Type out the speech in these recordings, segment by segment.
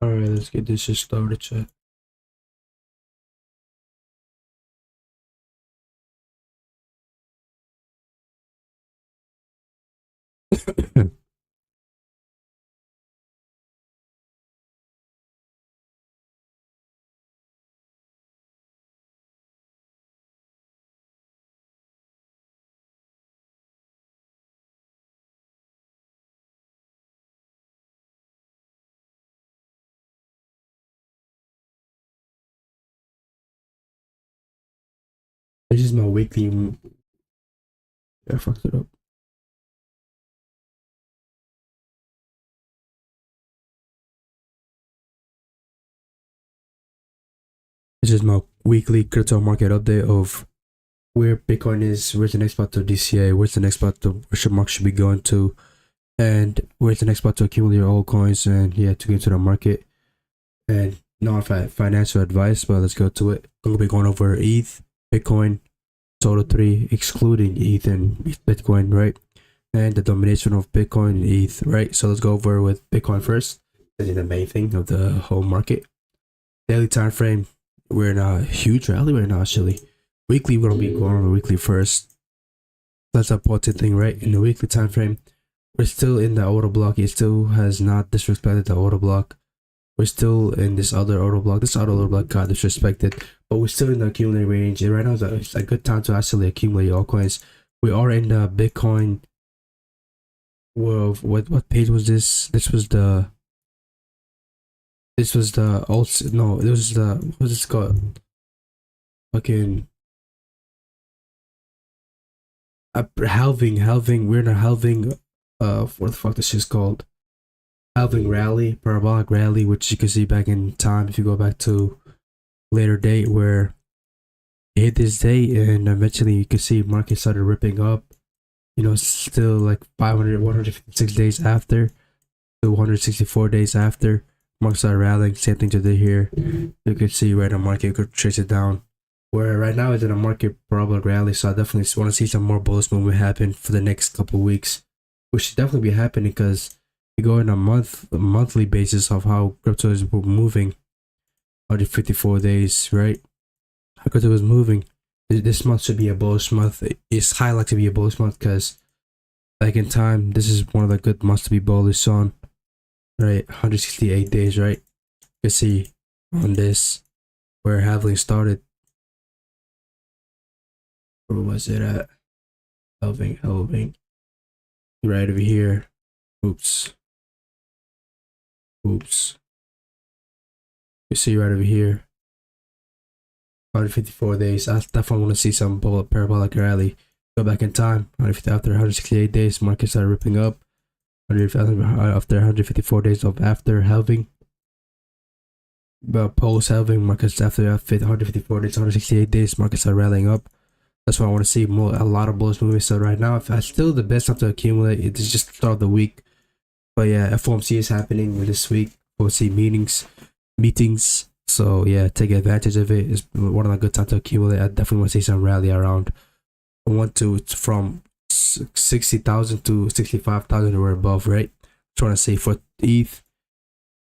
Alright, let's get this shit started, chat. This is my weekly. I fucked it up. This is my weekly crypto market update of where Bitcoin is, where's the next spot to DCA, where's the next spot to where should market should be going to, and where's the next spot to accumulate your altcoins and yeah, to get into the market. And not financial advice, but let's go to it. I'm gonna be going over ETH, Bitcoin, Total 3, excluding ETH and Bitcoin, right? And the domination of Bitcoin and ETH, right? So let's go over with Bitcoin first. This is the main thing of the whole market. Daily time frame, we're in a huge rally right now, actually. Weekly, we're gonna be going over weekly first. That's a important thing, right? In the weekly time frame, we're still in the order block. It still has not disrespected the order block. We're still in this other order block. This other order block got disrespected, but we're still in the accumulating range. And right now it's a good time to actually accumulate altcoins. We are in the Bitcoin. Well, what page was this? This was the alt. No, it was the what's this called? Fucking halving. We're in a halving. What the fuck this shit's called? Halving rally, parabolic rally, which you can see back in time if you go back to later date where it hit this day, and eventually you can see market started ripping up. You know, still like 156 days after, to 164 days after, market started rallying. Same thing to do here. You can see right now market could trace it down. Where right now is in a market parabolic rally, so I definitely want to see some more bullish movement happen for the next couple of weeks, which should definitely be happening because you go in a monthly basis of how crypto is moving. 154 days, right? How crypto is moving. This month should be a bullish month. It's highlighted to be a bullish month because, like in time, this is one of the good months to be bullish on, right? 168 days, right? You can see on this where halving started. Where was it at? Halving. Right over here. Oops. You see right over here. 154 days. I definitely want to see some parabolic rally. Go back in time. After 168 days, market started ripping up. After 154 days of after halving. But post halving, markets after 154 days, 168 days, markets are rallying up. That's why I want to see a lot of bullish movement. So right now, if I still the best time to accumulate, it's just the start of the week. But yeah, FOMC is happening this week. FOMC meetings. So yeah, take advantage of it. It's one of the good times to accumulate. I definitely want to see some rally around. I want to from 60,000 to 65,000 or above, right? Trying to say for ETH.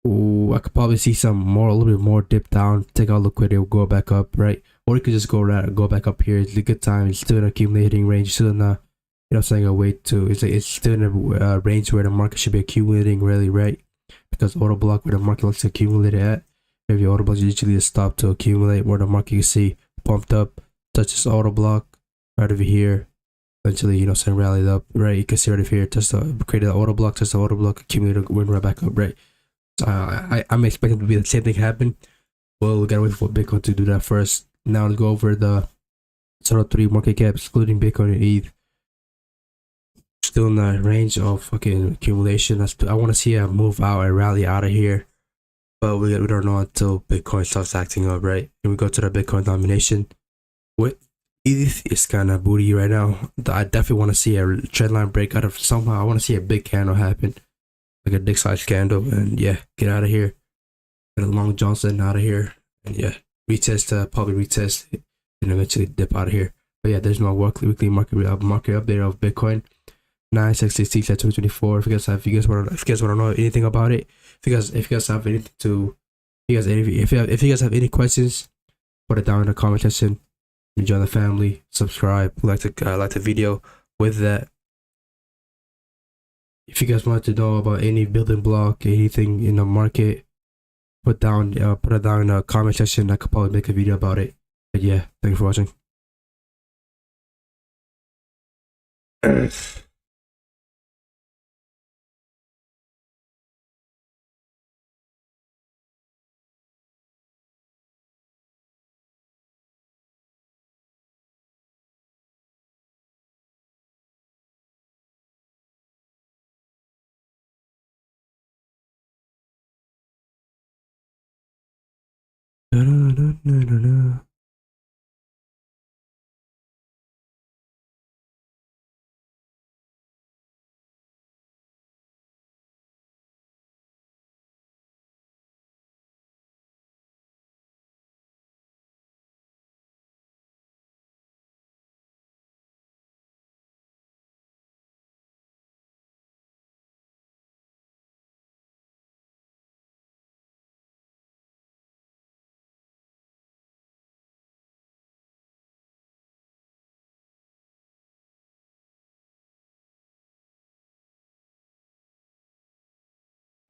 Ooh, I could probably see a little bit more dip down, take out liquidity, go back up, right? Or you could just go back up here. It's a good time. It's still in accumulating range. Still in a, saying a way to. It's still in a range where the market should be accumulating really, right? Because order block where the market likes to accumulate at. If your order block is usually a stop to accumulate, where the market you see pumped up, touches order block right over here. Eventually, saying rallied up, right? You can see right over here, created an order block, touch the order block, accumulated, went right back up, right? So I'm expecting to be the same thing happen. Well, we gotta wait for Bitcoin to do that first. Now let's go over the Total 3 market cap, excluding Bitcoin and ETH. Still in the range of fucking accumulation. I want to see a move out, a rally out of here. But we don't know until Bitcoin starts acting up, right? And we go to the Bitcoin domination. With ETH is kind of booty right now. I definitely want to see a trendline break out of somehow. I want to see a big candle happen. Like a dick sized candle, and yeah, get out of here. Get a Long Johnson out of here, and yeah, probably retest, and eventually dip out of here. But yeah, there's my weekly market update of Bitcoin. 966 at 2024. If you guys want to know anything about it, if you guys have anything to, if you guys have any questions, put it down in the comment section. Join the family, subscribe, like the video. With that, if you guys want to know about any building block, anything in the market, put it down in the comment section. I could probably make a video about it. But yeah, thank you for watching.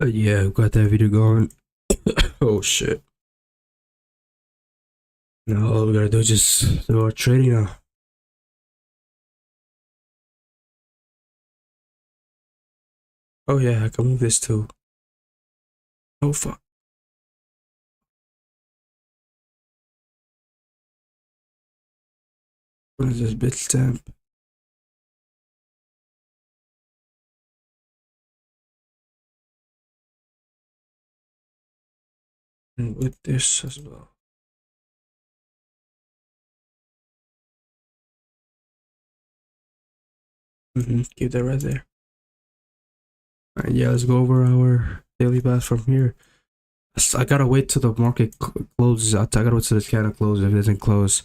Yeah, we got that video going. Oh shit. Now all we gotta do is just do our trading now. Oh yeah, I can move this too. Oh fuck. What is this bit stamp? And with this as well. Keep that right there. Alright, yeah, let's go over our daily bath from here. I gotta wait till the market closes. I gotta wait till the scanner closes. If it doesn't close,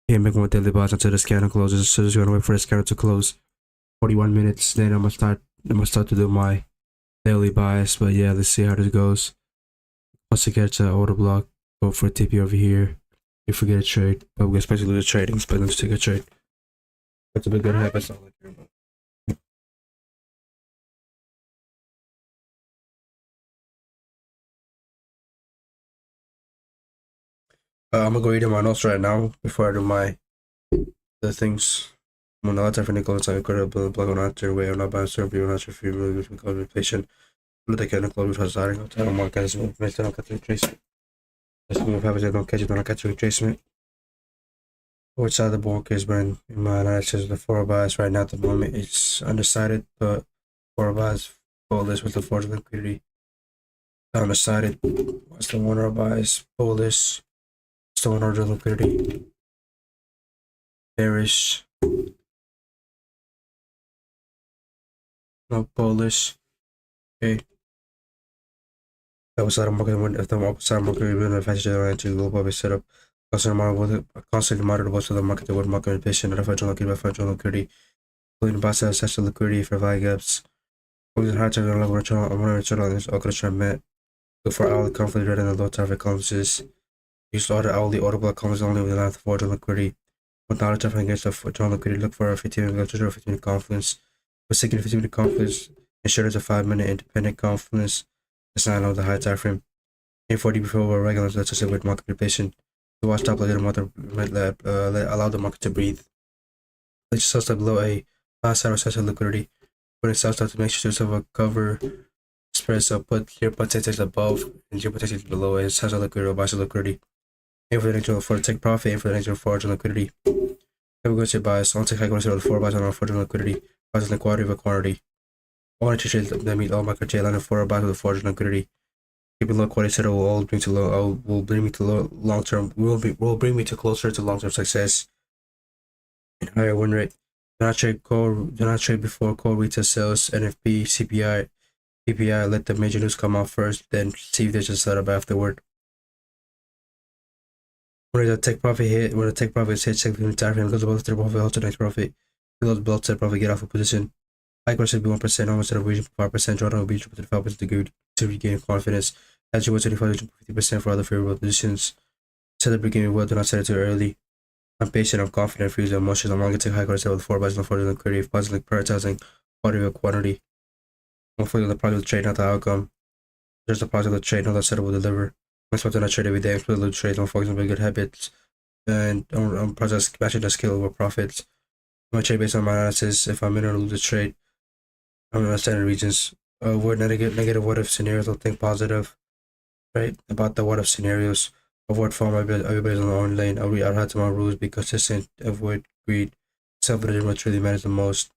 can't make one daily bath until the scanner closes. So just gonna wait for the scanner to close. 41 minutes. Then I'm gonna start to do my daily bias. But yeah, let's see how this goes. Once I get to order block, go for a TP over here. You forget a trade, but we're expecting to do the trading. But let's take a trade. That's a big good habit. That's all I care about. I'm gonna go eat my notes right now before I do the things. When the latter for Nicholas, I could have been block on after way or not by serve you, not sure if you really wish me to be patient. Look at the close with starting out. I don't want guys to make them catch retracement. Just move happens, I don't catch it, don't catch retracement. Which side of the board is when in my analysis the 4 buys right now at the moment it's undecided, but 4 buys bullish with the force of liquidity. Undecided. What's the 1 buys bullish? Still 1 order liquidity. Bearish. No bullish. Okay. That was out of market when if the opposite market will advantage the global setup. Constantly monitor what's the market to what market patient and financial liquidity, including buy access to liquidity for value gaps. Looking hard to level return on this orchestra met. Look for hourly conflict rather than low traffic conferences. Use hourly order block conference only with the length of order liquidity. With knowledge traffic against the journal liquidity, look for a 15-minute confluence. For 15-minute confluence, ensure there's a 5-minute independent confluence. It's not allowed the high time frame. Aim for before regular let's say with market patient. To watch top let the market allow the market to breathe. Let your sell below a fast side or side liquidity. Putting sell to make sure yourself a cover spread, so put your percentage above and your percentage below a side liquidity or buy liquidity. Aim for the next for take profit, aim for the next forward liquidity. Never go to bias, I'll take high quality 4 buys on forward liquidity, buys in the quantity of a quantity. All interest that meet all market J line and 4 buys with the forward liquidity. Keeping low quality set will bring me to long term will bring me to closer to long term success and higher win rate. Do not trade before core retail sales, NFP, CPI, PPI. Let the major news come out first, then see if there's a setup afterward. When the take profit is hit, check the time frame goes above the profit, hold to next profit. Below the belt set profit, get off a position. High growth should be 1%, almost at a region 5%, drawdown will be 5% to regain confidence. As you 125 50% for other favorable positions. Celebrate gaming well, do not set it too early. I'm patient, I'm confident, free of emotions. I'm going to take high growth with 4 buys and 4 and creative, positively prioritizing quality over quantity. I'm focusing on the product of the trade, not the outcome. There's the product of the trade, not the setup will deliver. I'm expecting to trade every day, I'm expecting to trade, I'm focusing on good habits. And I'm matching the skill over profits. I'm going to trade based on my analysis. If I'm in or lose the trade, I'm in standard regions. Avoid negative what if scenarios, don't think positive. Right? About the what if scenarios. Avoid form, everybody's on their own lane. I'll have to my rules, be consistent, avoid greed. Self-religion, what really matters the most.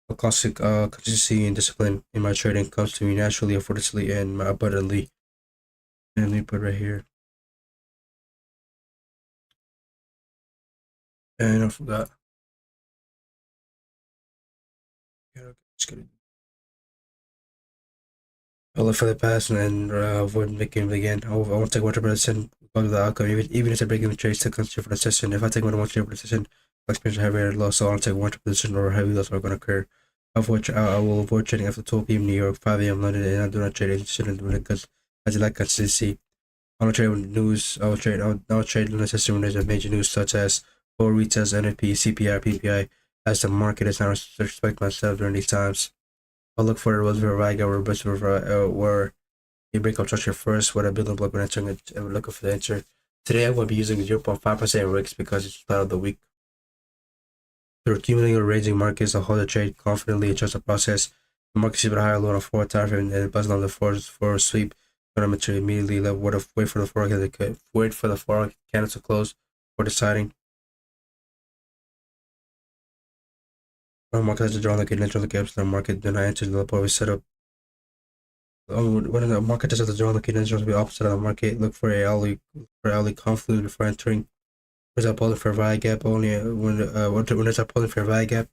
A classic consistency and discipline in my trading comes to me naturally, effortlessly, and abundantly. And let me put right here. And after that, just kidding. I'll look for the past and avoid making it again. I want to take 100% go to the outcome, even if I break even trades to consider for the session. If I take more than 1 trade for the session, I'll experience a heavy loss, so I'll take 1% or heavy loss are going to occur. I will avoid trading after 12 p.m. New York, 5 a.m. London, and I do not trade any session because I do like consistency. I don't trade with news. I'll trade in the system when there's a major news such as oil retails, NFP, CPI, PPI, as the market is not respect myself during these times. I'll look for a relative Riga or best where you break up structure first with a building block when entering it and looking for the enter. Today I'm going to be using 0.5% rigs because it's the start of the week. Through accumulating or raising markets, I'll hold the trade confidently and trust the process. The market should be higher low on a forward time frame and buzzing on the for a sweep. But I'm to immediately wait for the forward candle to close for deciding. Market has to draw like an intro gaps in the market, then I enter the level setup. When the market does have to draw like an intro to be opposite of the market, look for a hourly confluence before entering. There's a pulling for a value gap only when there's a pulling for a value gap.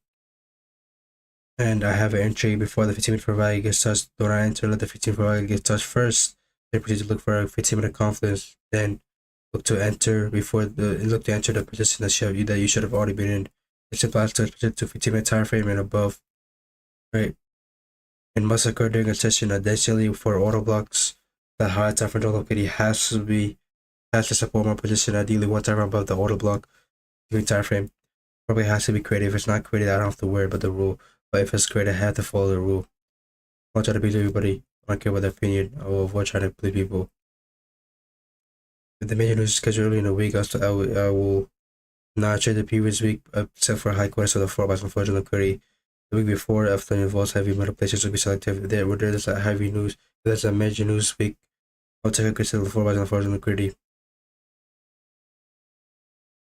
And I have an entry before the 15-minute fair value gets touched. Don't I enter, let the 15-minute fair value get touched first. Then proceed to look for a 15-minute confluence. Then look to enter the position that you should have already been in. It applies to 15-minute time frame and above. Right. It must occur during a session. Additionally, for auto blocks, the high time frame liquidity has to support my position. Ideally, one time above the auto block time frame. Probably has to be created. If it's not created, I don't have to worry about the rule. But if it's created, I have to follow the rule. I won't try to please everybody. I don't care about their opinion. I will avoid trying to please people. If the major news is scheduled early in the week, I will not trade the previous week except for high quality of the 4 by some fortune liquidity. The week before, after it involves heavy metal places will be selective. If there's a heavy news, if there's a major news week, I'll take a consider the 4 by some fortune liquidity.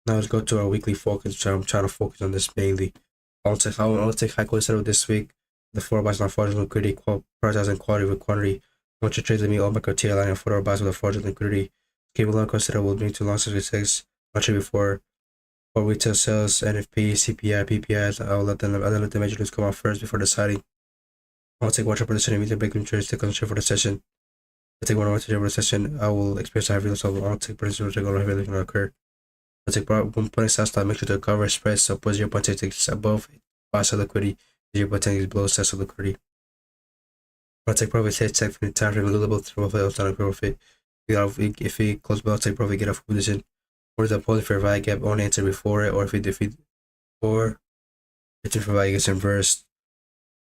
Now let's go to our weekly focus. So I'm trying to focus on this mainly. I'll take high quality settle this week. The 4 buys not fraudulent liquidity, prioritizing quality with quantity. Once you trade with me, all my criteria line and 4 buys with a fraudulent liquidity. Cable long consider will bring to long 66. Much before for retail sales, NFP, CPI, PPIs. I'll let the major news come out first before deciding. I'll take 1 position and immediately break them trades to concentrate for the session. I take 1 for the session. I will experience a heavy loss. I'll take position to go heavy loss will occur. I'll take 1 stop, make sure to cover spread so put 0.6 above buy sell liquidity, 0.10 is below sell liquidity. I'll take profit, take from the time frame, a little bit through outside profit. If it close below, take profit, get off position. Or the pulling for value gap, only enter before it, or if it's for value gets inversed.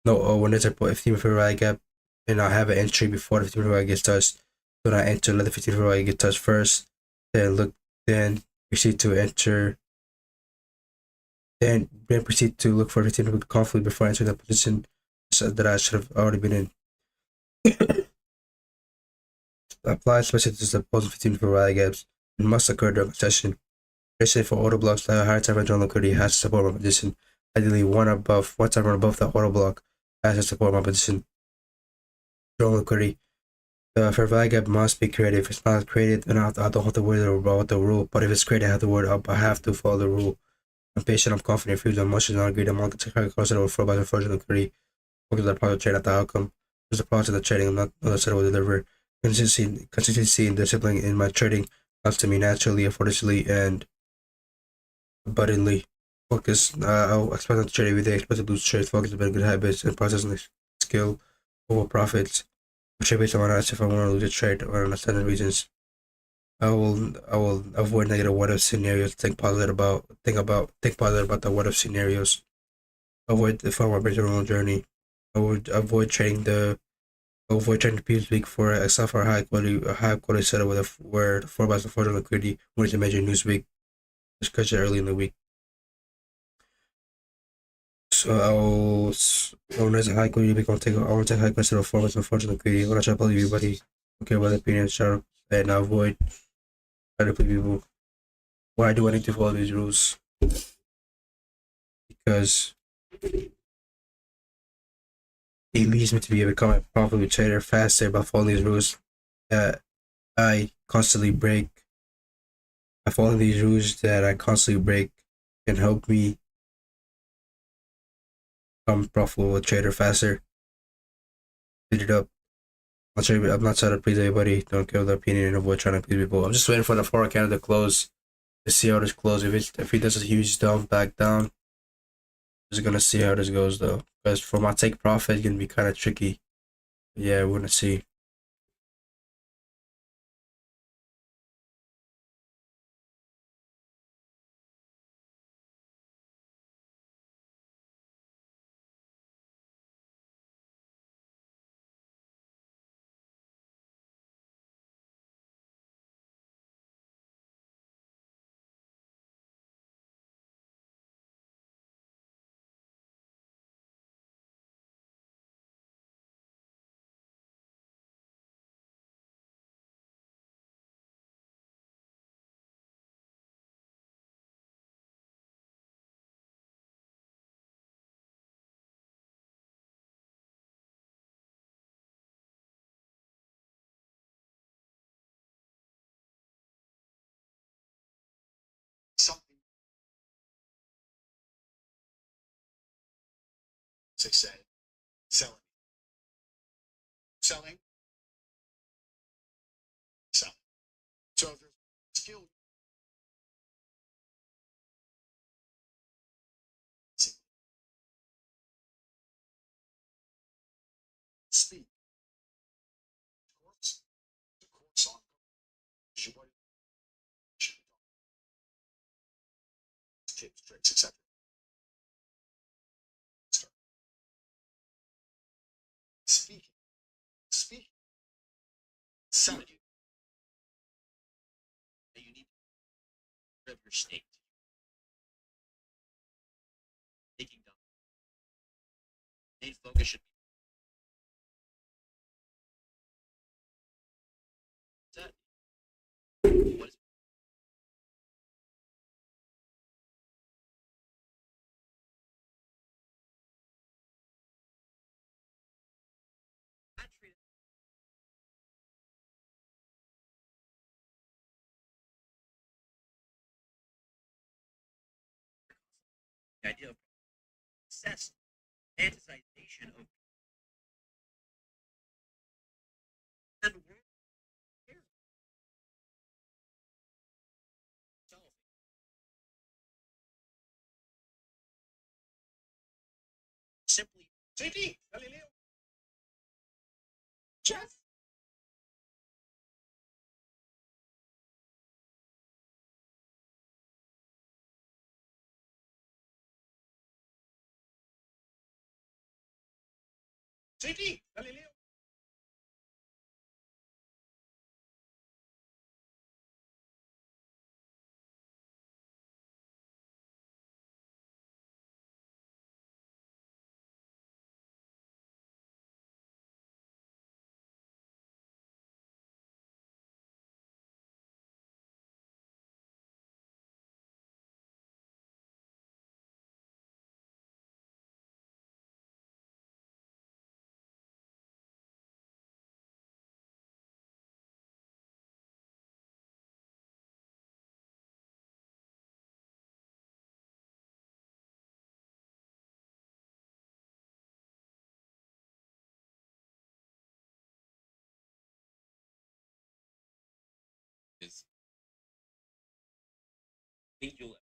No, or when there's a 15 for value gap, and I have an entry before the 15 for value gets touched. So I enter, let the 15 for value get touched first. Then proceed to enter. Then proceed to look for 15 conflict before entering the position that I should have already been in. Apply especially to the opposing 15 for value gaps. It must occur during a session. Especially for auto blocks, the higher time frame liquidity has to support my position. Ideally, one time above the auto block has to support my position. Strong liquidity. The fair value gap must be created. If it's not created, then I don't have to worry about the rule. But if it's created, I have to follow the rule. I'm patient, I'm confident, free of emotions, and I agree that I'm going to take high consider over 4 by unfortunate liquidity. Focus on the product trade, not the outcome. There's a process of the trading, not the set will deliver. Consistency and discipline in my trading comes to me naturally, effortlessly, and abundantly. Focus. I'll expect them to trade every day. Expect to lose trade. Focus on building good habits and processing skill over profits. Trade based on analysis if I want to lose a trade or understanding reasons. I will avoid negative what if scenarios. Think positive about the what if scenarios. Avoid the far more your own journey. I would avoid trading the previous week for except for a high quality setup with a where the 4 by 4 liquidity when it's a major news week. Just catch it early in the week. So when there's a high quality week, I want to take high quality setup 4 by 4 liquidity. When I try to believe everybody, okay, about the opinion, sharp, and I avoid trying to please people. Why do I need to follow these rules? Because it leads me to become a profitable trader faster by following these rules that I constantly break. By following these rules that I constantly break can help me become profitable trader faster. Speed it up. I'm not trying to please everybody. Don't care their opinion and avoid trying to please people. I'm just waiting for the forward candle to close to see how this closes. If he does a huge dump back down, just gonna see how this goes though. Because for my take profit, it's gonna be kind of tricky. Yeah, we're gonna see. Something success, selling, selling, selling. So if there's skill, speak, course, the course on what tips, tricks, etc. Start speaking, speaking, selling. You need to live your state, taking down. Main focus should be that. What is that treated? The idea of success, fantasization of and world itself. Simply, CD, Galileo, Jeff, CD, Galileo. Is think you'll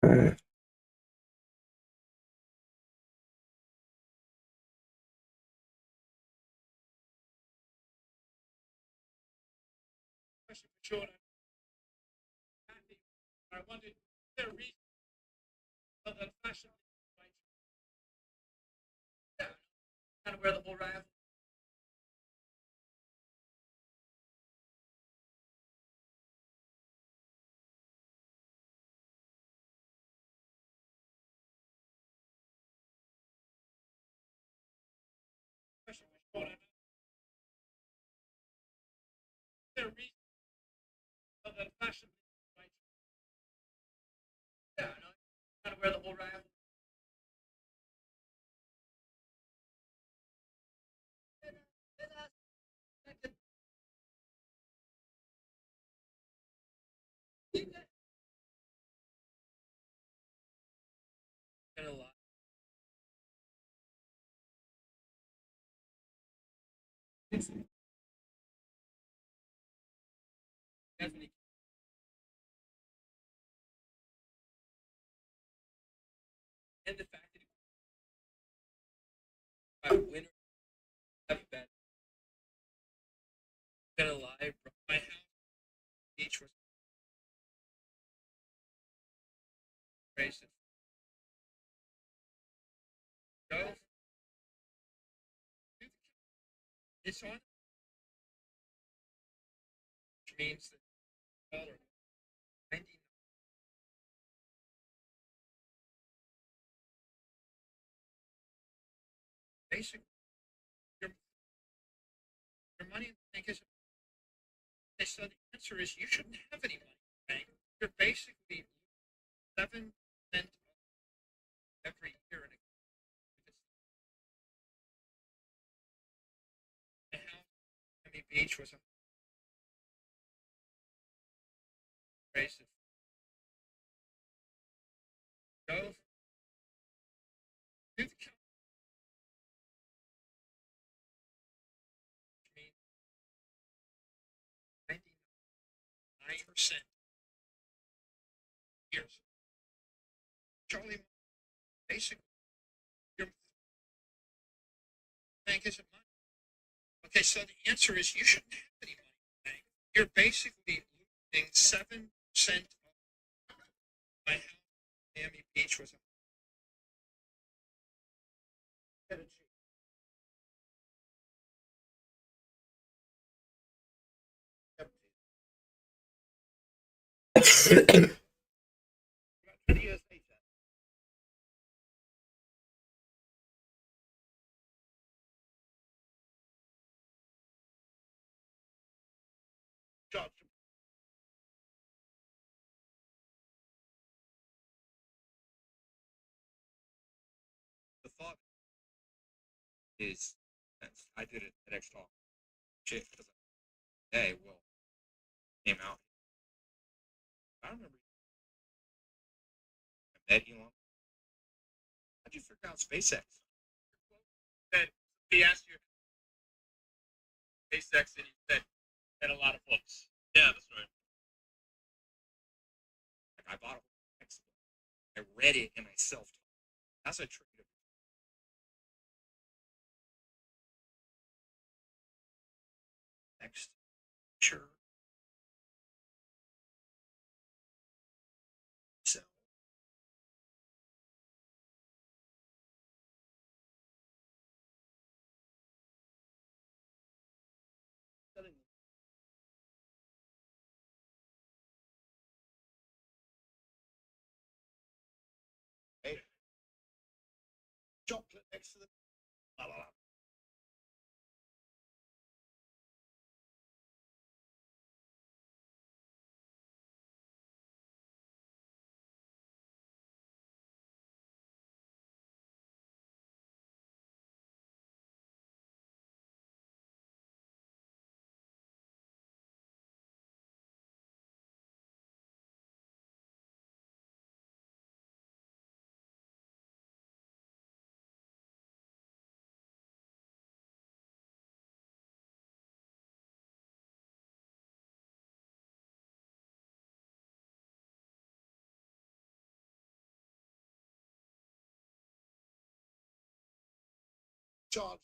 Alright. Question for Jordan. I wondered, is there a reason for the fashion? Yeah, kind of wear the whole rifle. Question for Jordan. Is there a reason for the fashion? Yeah, kind of wear the whole rifle. Kind of lie. Definitely. And the fact that I winner have been gonna lie, bro. My house beach was racist. Go. It's on, which means that dollar 90 basically your, your money in the bank is. So the answer is you shouldn't have any money in the bank. You're basically 7% every year in a my house Miami Beach was a racist. Go do the count, which means 99% years. Charlie, basically, your bank isn't money. Okay, so the answer is you shouldn't have any money in the bank. You're basically losing 7% of my house. Miami Beach was a Alright. 20 years later. Jobs. The thought is, I did it at X Talk. Shit, because hey, well, came out. I remember I met Elon. How'd you figure out SpaceX? That he asked you SpaceX, and he said had a lot of books. Yeah, that's right. Like I bought a textbook. I read it and I self taught. That's a trick. Next, sure. So hey, chocolate next to the la la la. charge.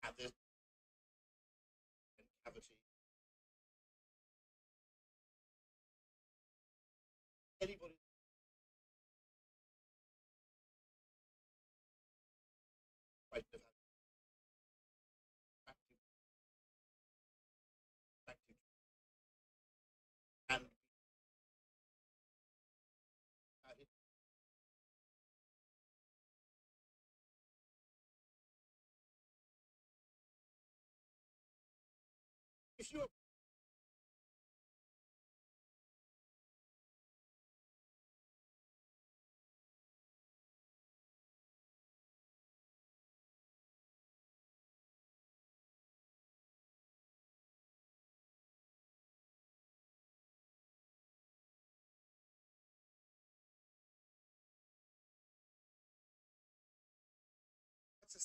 At this cavity. Anybody right to active and if you that's a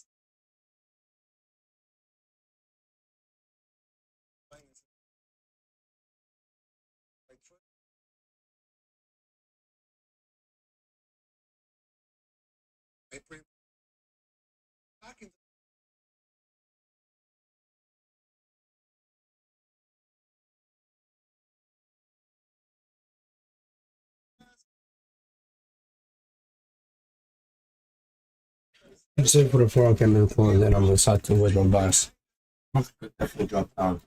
like back in I'm just for the 4 move forward, then I'm gonna start to with my boss. Definitely drop down.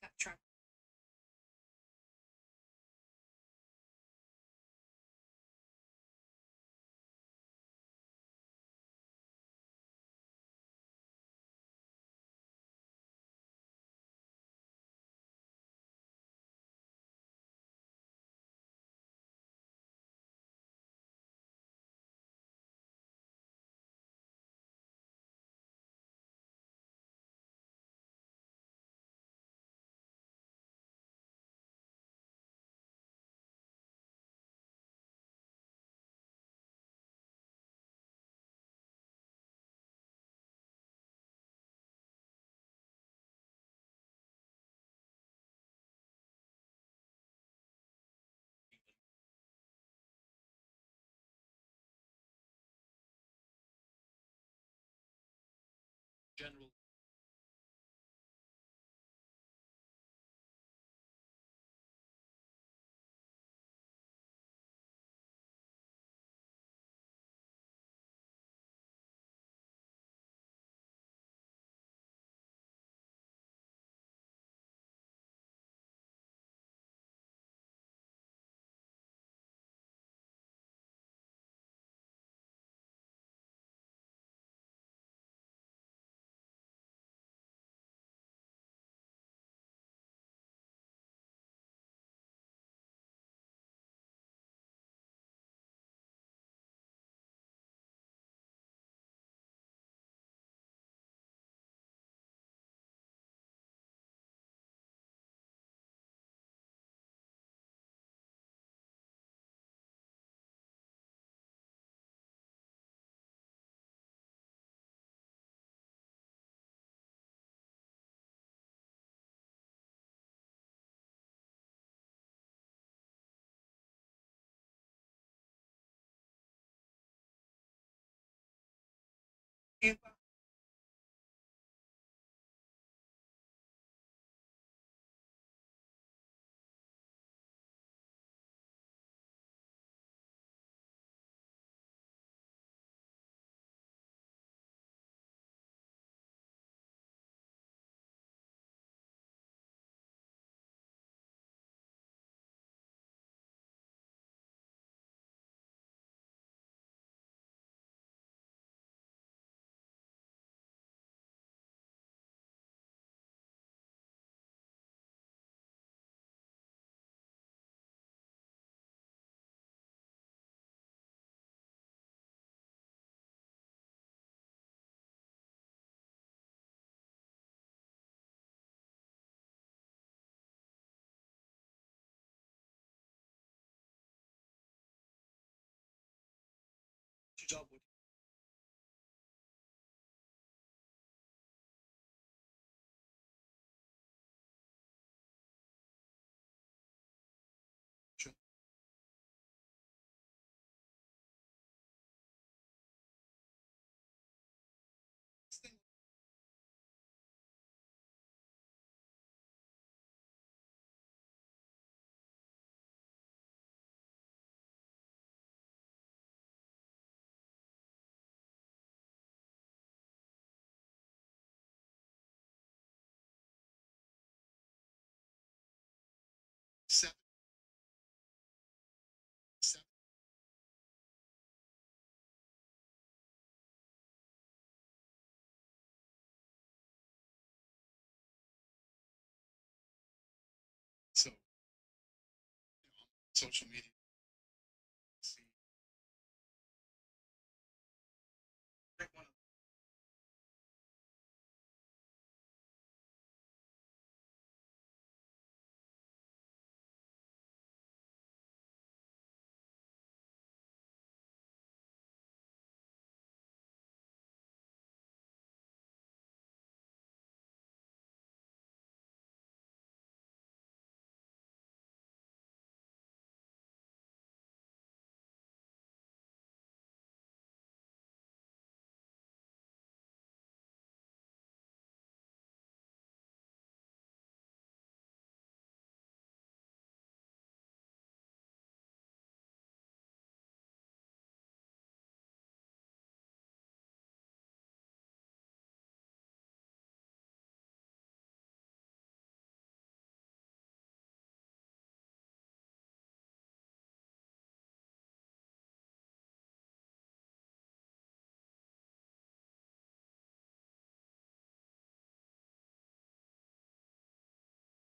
pickup truck. general job with seven, seven. So, social media. See, pick one of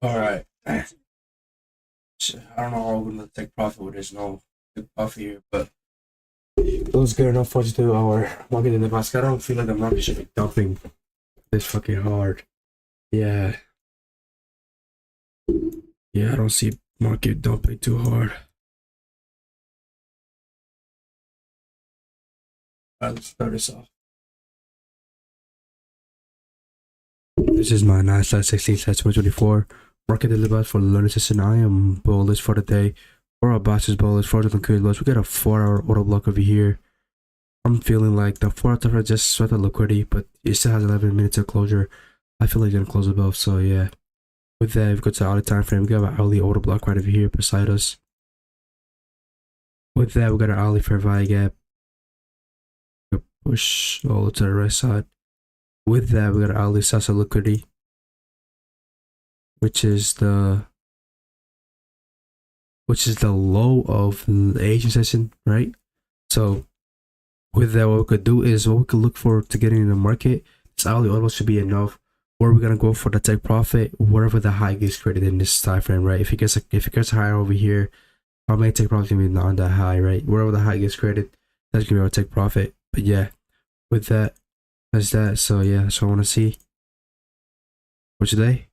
All right. I don't know how we're gonna take profit with this. No big profit here, but it was good enough for us to do our market in the basket. I don't feel like the market should be dumping this fucking hard. Yeah. Yeah, I don't see market dumping too hard. Alright, let's start this off. This is my 9/16/2024 market delivered for the learning session. I am bullish for the day. For our batches bullish, for the concrete lows. We got a 4-hour order block over here. I'm feeling like the 4 hour just sweat the liquidity, but it still has 11 minutes of closure. I feel like it's gonna close above, so yeah. With that, we go to the hourly time frame. We got our hourly order block right over here beside us. With that, we got our hourly fair value gap. Push all to the right side. With that, we got our hourly size of liquidity, which is the low of the Asian session, right? So with that, what we could do is what we could look for to getting in the market. This hourly order should be enough. Or we're gonna go for the take profit wherever the high gets created in this time frame, right? If it gets higher over here, our main take profit gonna be not that high, right? Wherever the high gets created, that's gonna be our take profit. But yeah, with that, that's that. So yeah, that's what I want to see for today.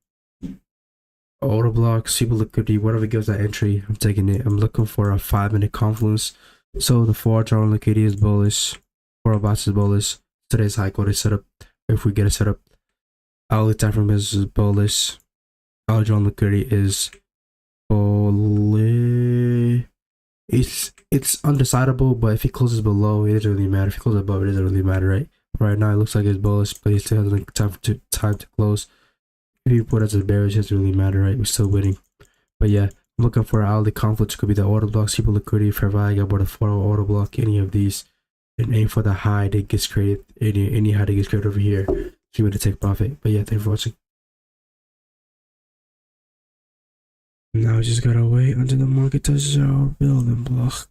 Order block, super liquidity, whatever gives that entry, I'm taking it. I'm looking for a 5-minute confluence. So the 4-hour liquidity is bullish, 4 box is bullish. Today's high quality setup. If we get a setup, hourly time frame is bullish. Hourly liquidity is bullish. It's undecidable, but if it closes below, it doesn't really matter. If it closes above, it doesn't really matter, right? Right now, it looks like it's bullish, but it still has like time to close. If you put it as a bearish, it doesn't really matter, right? We're still winning. But yeah, I'm looking for hourly conflicts. Could be the order block, super liquidity, fair value, about a 4-hour order block, any of these, and aim for the high that gets created. Any high that gets created over here. See where to take profit. But yeah, thanks for watching. Now we just gotta wait until the market touches our building block.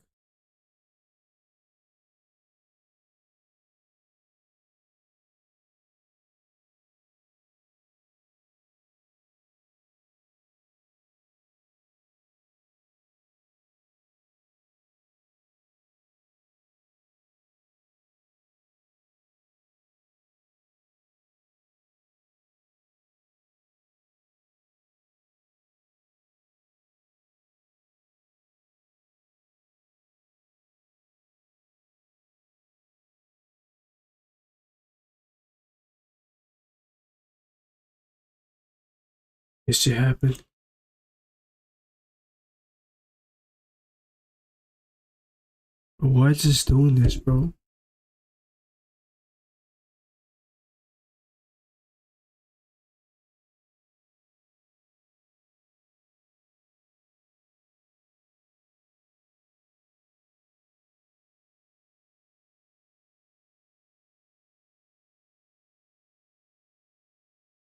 This shit happened. Why is this doing this, bro?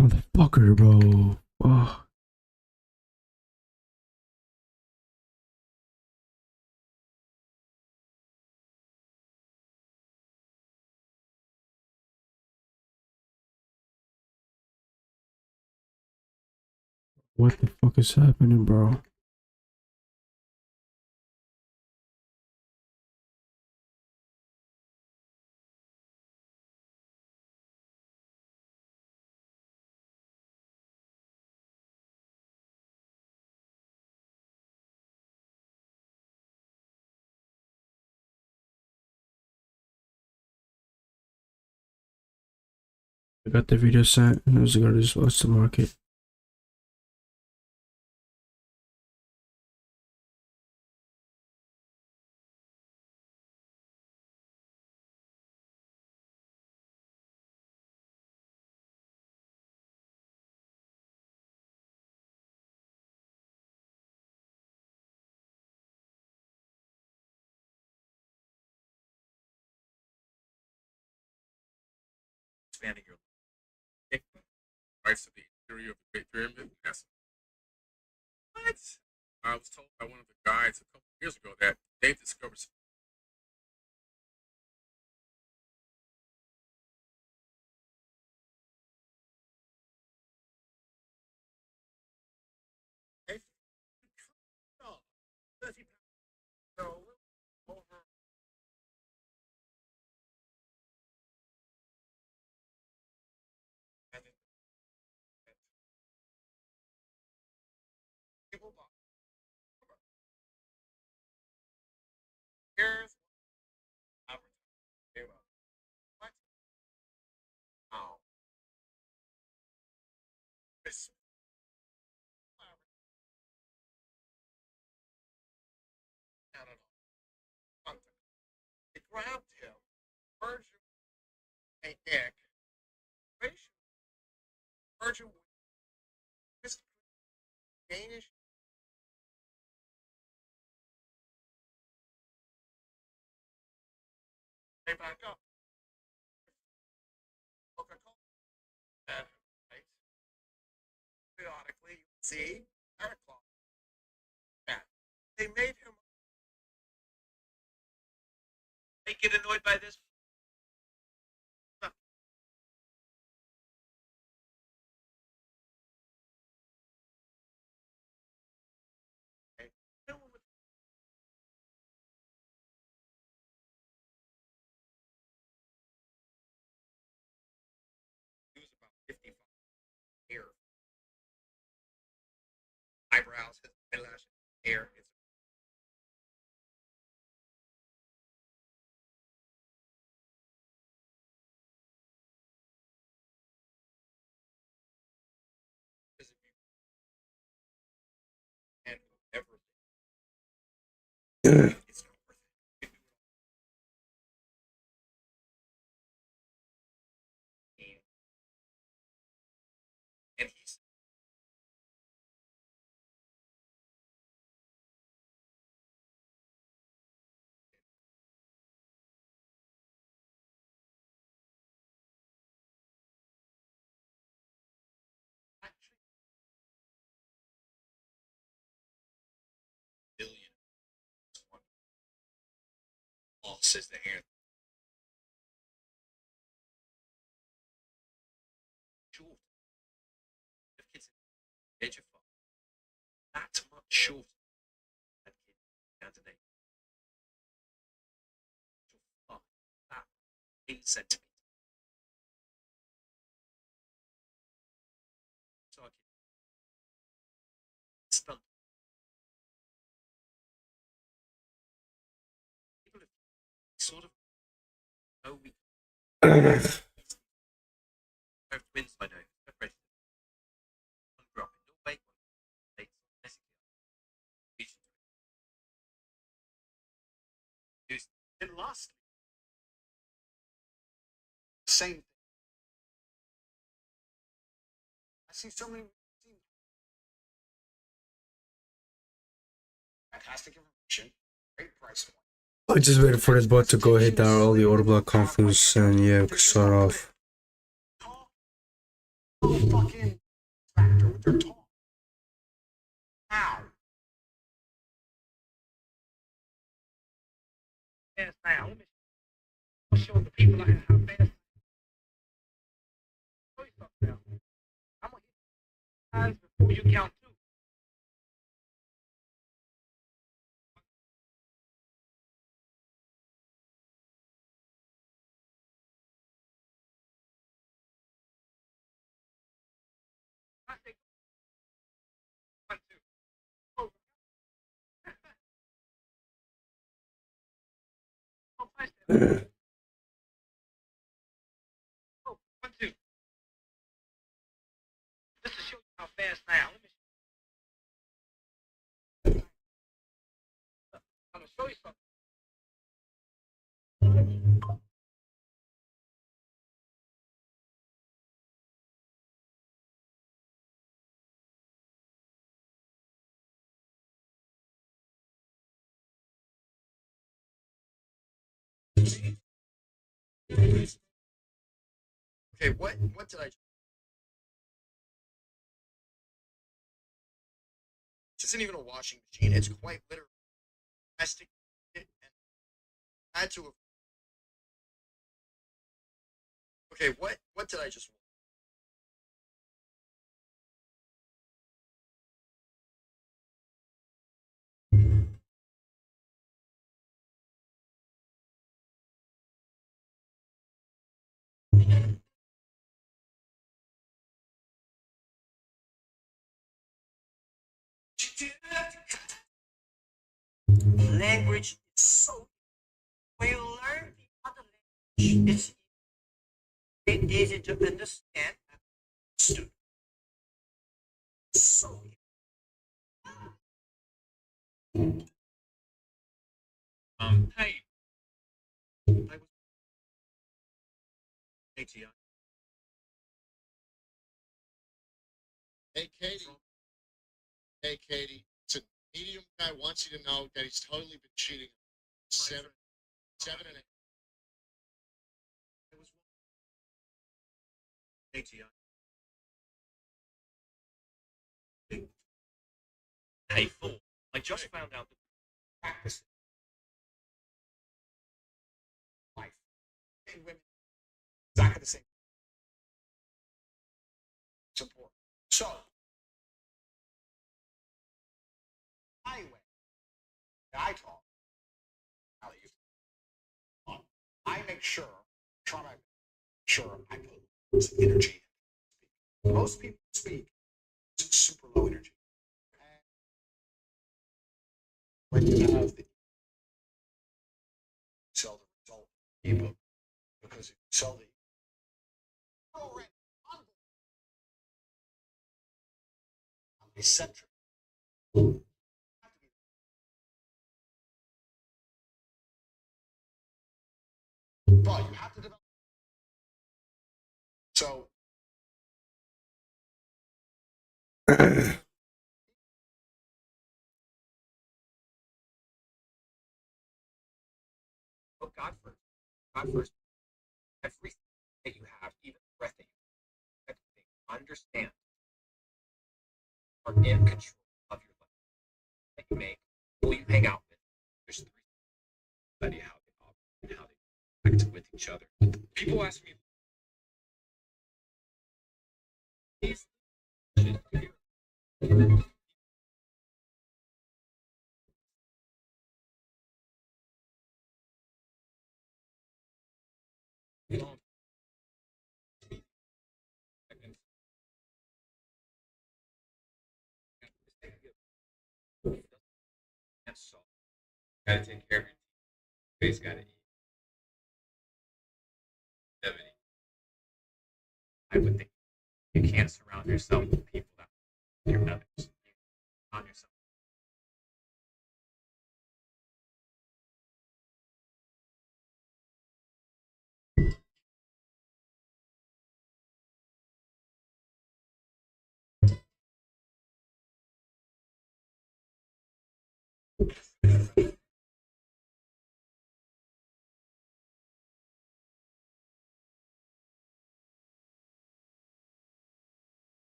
Motherfucker, bro. Oh, what the fuck is happening, bro? I got the video sent, and I was gonna just watch the market. Expanding your price of the interior of the Great Pyramid. Yes. What? I was told by one of the guides a couple of years ago that they've discovered some. No, 30 pounds. So over. And then people bought. Here's advertising. What? Oh, this. I don't know. They grabbed him, merged him with a neck, merged him with Danish. They back up. Coca-Cola. Right? Periodically, you see Santa Claus. Yeah. They made him. They get annoyed by this. Okay. He was about 55 hair, eyebrows, his eyelashes, hair. It's and everything. It's not worth it. And he's actually billion. Oh, says the hair. Short. If kids edge of that's much shorter than kids candidate. That 8 centimeters. So I can stunt. People have sort of know we have twins I know. Separated. One grew up in Norway, one in States. And lastly, same thing. I see so many fantastic information, great price point. I just waited for this bot to go hit our all the order block conference and yeah, we can start off. Fucking factor with their talk. How? Yes, now let me show the people how fast. Show you something now. I'm gonna hit guys before you count two. I say 1, 2. Oh, oh, I said, oh, 1, 2. Just to show you how fast now. Let me. I'm gonna show you something. Okay, what did I? This isn't even a washing machine. It's quite literally domestic and had to have. Okay, what did I just? Language is so. When you learn the other language, it's easy to understand and understood. So. Hey. I was ATI. Hey, Katie. Hey, Katie. So, medium guy wants you to know that he's totally been cheating. Seven and eight. I was ATI. Hey, fool. I just found out that practice life and women exactly the same support. So, anyway, I talk. How you I make sure, try to make sure I put some energy in. Most people speak super low energy. And when you have the sell the result ebook, because if you sell the eccentric. But you have to develop. So Put God first. God first. Everything that you have, even the breath that you have, understand, are in control of your life that you make, who you hang out with. There's three study how they operate and how they interact with each other. People ask me, these don't gotta take care of your face, gotta eat. I would think you can't surround yourself with people that your others. You surround yourself.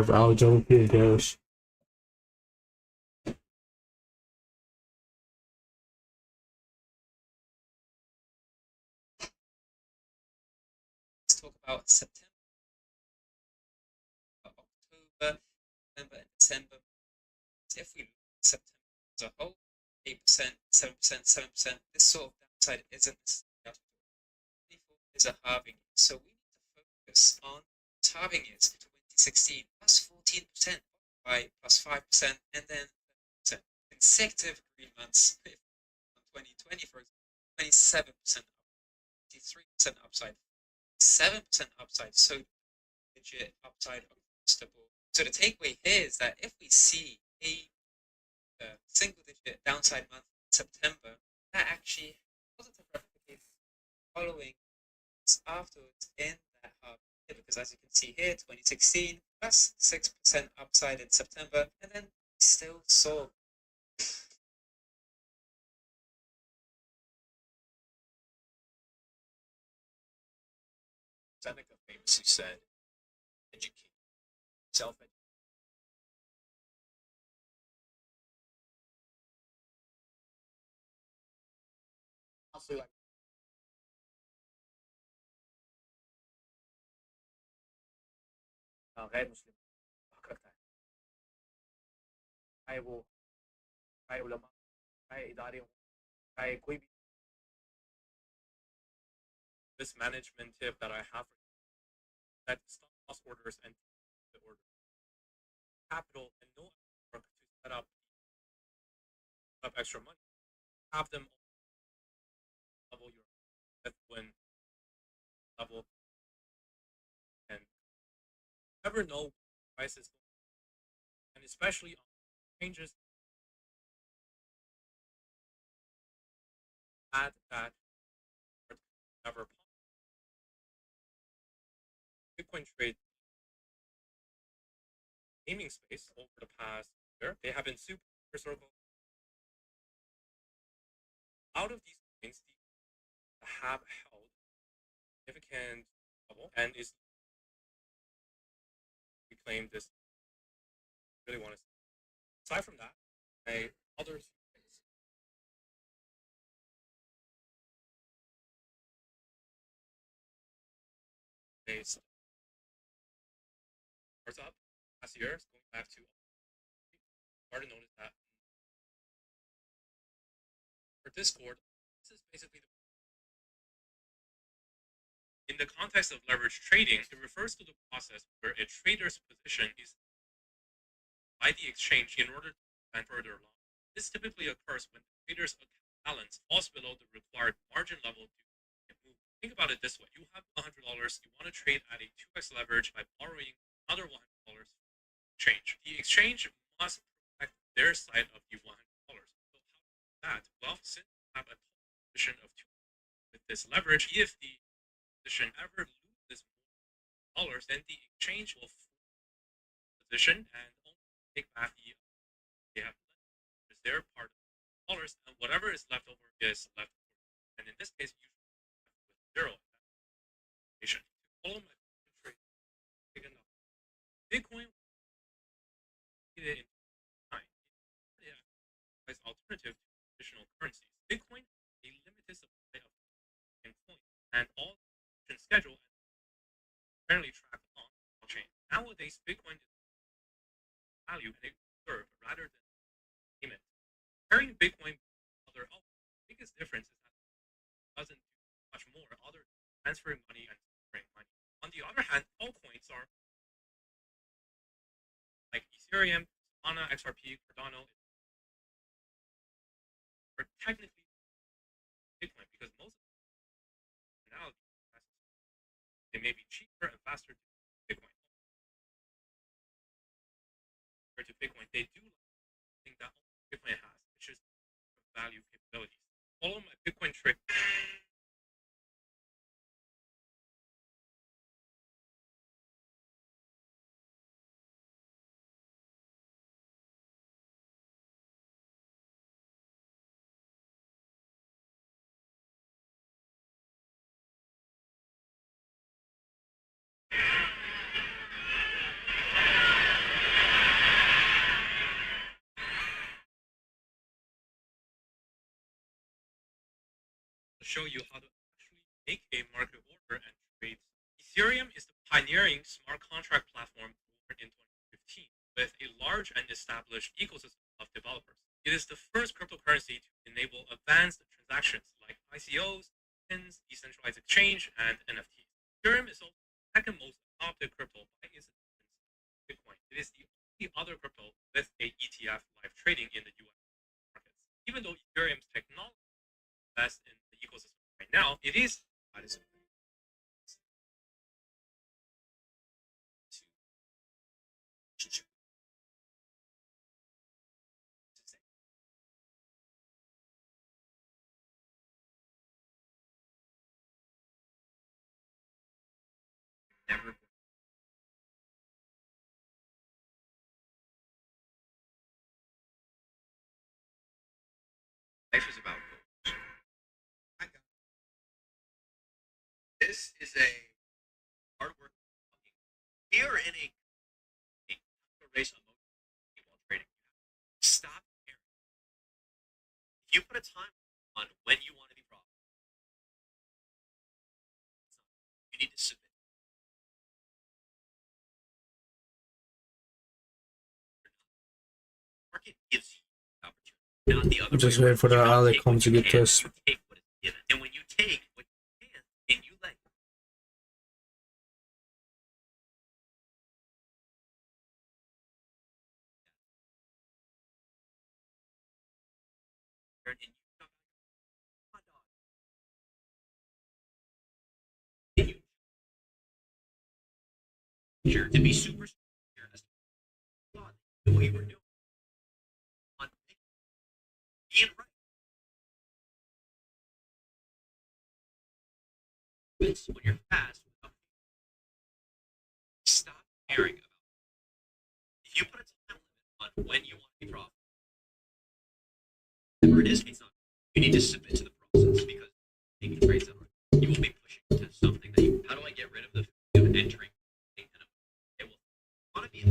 I'll jump in, Josh. Let's talk about September, October, November, and December. If we look at September as a whole, 8%, 7%, 7%, this sort of downside isn't necessarily is a halving. So we need to focus on what halving is. 2016 plus 14%, by plus 5%, and then consecutive green months. 2020, for example, 27% up, 53% upside, 7% upside. So legit upside across the board. So the takeaway here is that if we see a single digit downside month in September, that actually positive replicates following afterwards in that half year, because as you can see here, 2016 plus 6% upside in September, and then we still saw Seneca famously said, educate self educate. Also, like غير مسلم करता है चाहे वो चाहे उलमा चाहे इदारे हो चाहे कोई भी this management tip that I have that stop loss orders and the order capital and no work to set up extra money, have them level your when level and never know prices and especially on changes at that never Bitcoin trade gaming space over the past year. They have been super circle. Out of these coins, have held significant level and is claim this. Really want to. Aside from that, other two things. Based startup last year, going back to started notice that for Discord, this is basically in the context of leverage trading, it refers to the process where a trader's position is by the exchange in order to expand further along. This typically occurs when the trader's account balance falls below the required margin level to move. Think about it this way. You have $100, you want to trade at a 2x leverage by borrowing another $100 exchange. The exchange must protect their side of the $100. So how do you do that? Well, since you have a position of 2 with this leverage, if the position ever loses dollars, then the exchange will position and only take back they have is their part of dollars, and whatever is left over is left over. And in this case, usually with zero. To follow my trade, Bitcoin in time as alternative to traditional currencies. Bitcoin has a limited supply of coins, and all schedule and apparently track on the chain. Nowadays, Bitcoin is value and a reserve rather than payment. Comparing Bitcoin with other altcoins, the biggest difference is that it doesn't do much more other than transferring money and storing money. On the other hand, altcoins are like Ethereum, Solana, XRP, Cardano are technically Bitcoin because most of them now they may be cheaper and faster to Bitcoin. Compared to Bitcoin, they do think that Bitcoin has, which is value capabilities. Follow my Bitcoin trick. Show you how to actually make a market order and trade. Ethereum is the pioneering smart contract platform born in 2015 with a large and established ecosystem of developers. It is the first cryptocurrency to enable advanced transactions like ICOs, pins, decentralized exchange, and NFTs. Ethereum is also the second most adopted crypto by its adherence to Bitcoin. It is the only other crypto with a ETF live trading in the US markets. Even though Ethereum's technology best in the ecosystem right now, it is never life is about goals. This is a hard work. Here in a race emotion while trading. Stop caring. If you put a time on when you want to be profitable, you need to submit. The market gives you the opportunity, not the other. I'm just waiting for the Alecom to get this. Take what is given, and when you take what you can, and you let and you come back, and you sure to be super the way we're doing on being right. It's when you're fast, stop caring about it. If you put a time limit on when you want to be profitable, whatever it is, it's not. You need to submit to the process because taking trades out, you will be pushing to something that you. How do I get rid of the feeling of entering? It will want to be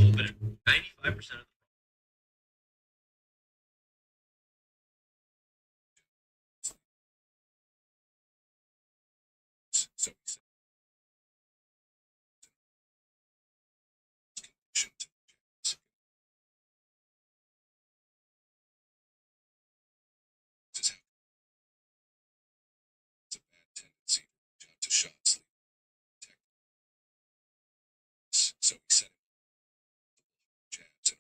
So we set him jabs and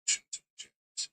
conditions of jabs.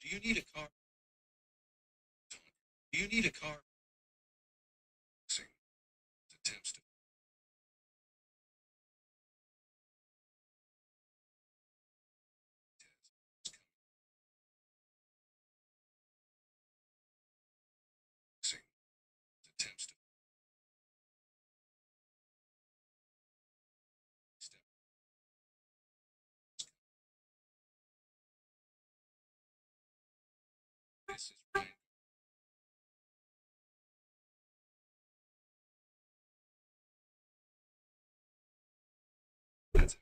Do you need a car? Do you need a car? Attempts to attempts to step. This is Ryan. That's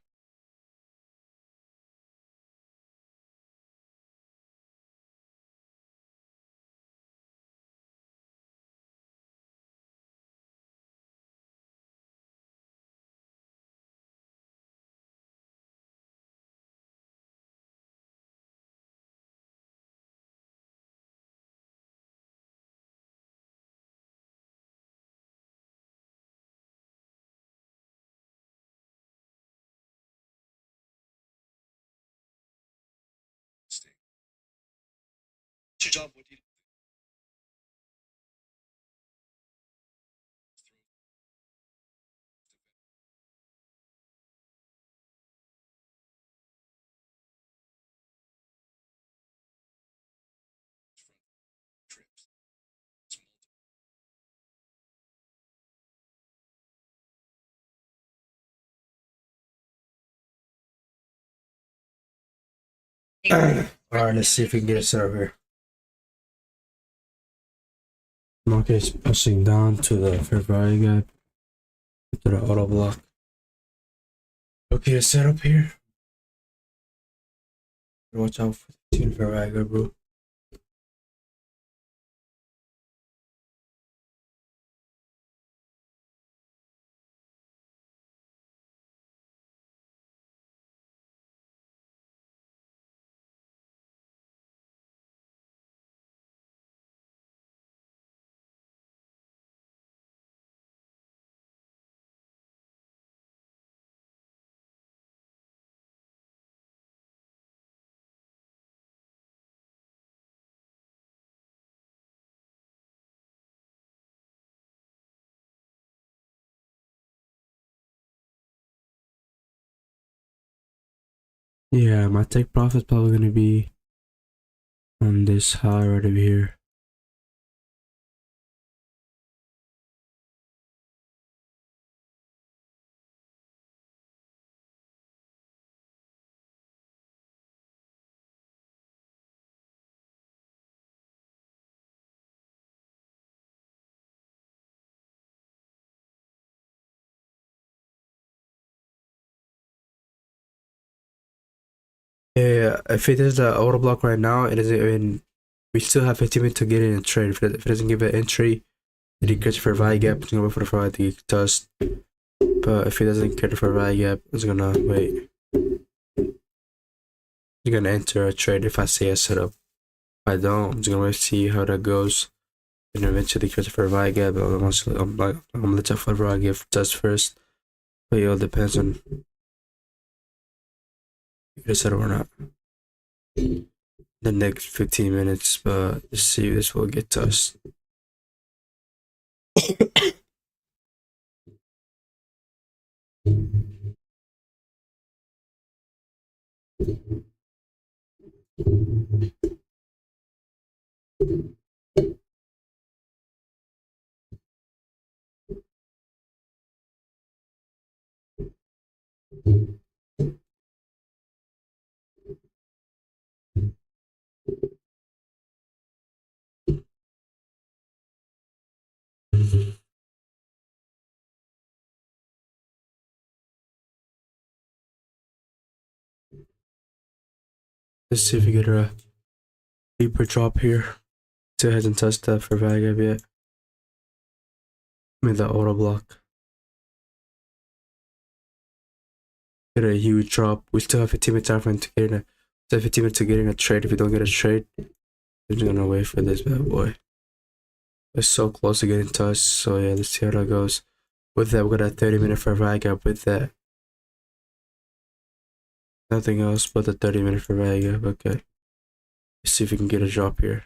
mistake. What's your job? What do you do? Trips. It's multiple. Alright, let's see if we can get it set up here. Market is pushing down to the fair value gap, to the auto block. Okay, it's set up here. Watch out for the fair value gap, bro. Yeah, my take profit's probably gonna be on this high right over here. Yeah, if it is the auto block right now, it isn't even. We still have 15 minutes to get in and trade. If it doesn't give an entry, it increases for value gap. It's gonna wait for the value to get touched. But if it doesn't get for value gap, it's gonna wait. It's gonna enter a trade if I see a setup. If I don't, I'm just gonna wait to see how that goes. And eventually catch for value gap. But I'm gonna let that for value gap test first. But it all depends on if it's setup or not. The next 15 minutes, but let's see if this will get touched. Let's see if we get a deeper drop here. Still hasn't touched that for VAGAB yet. Made the auto block. Get a huge drop. We still have 15 minutes time frame to get in a. Still have 15 minutes to get in a trade. If we don't get a trade, we're just gonna wait for this bad boy. It's so close to getting touched. So yeah, let's see how that goes. With that, we got a 30-minute for VAGAB. With that, nothing else but the 30-minute for VAGAB. Okay. Let's see if we can get a drop here.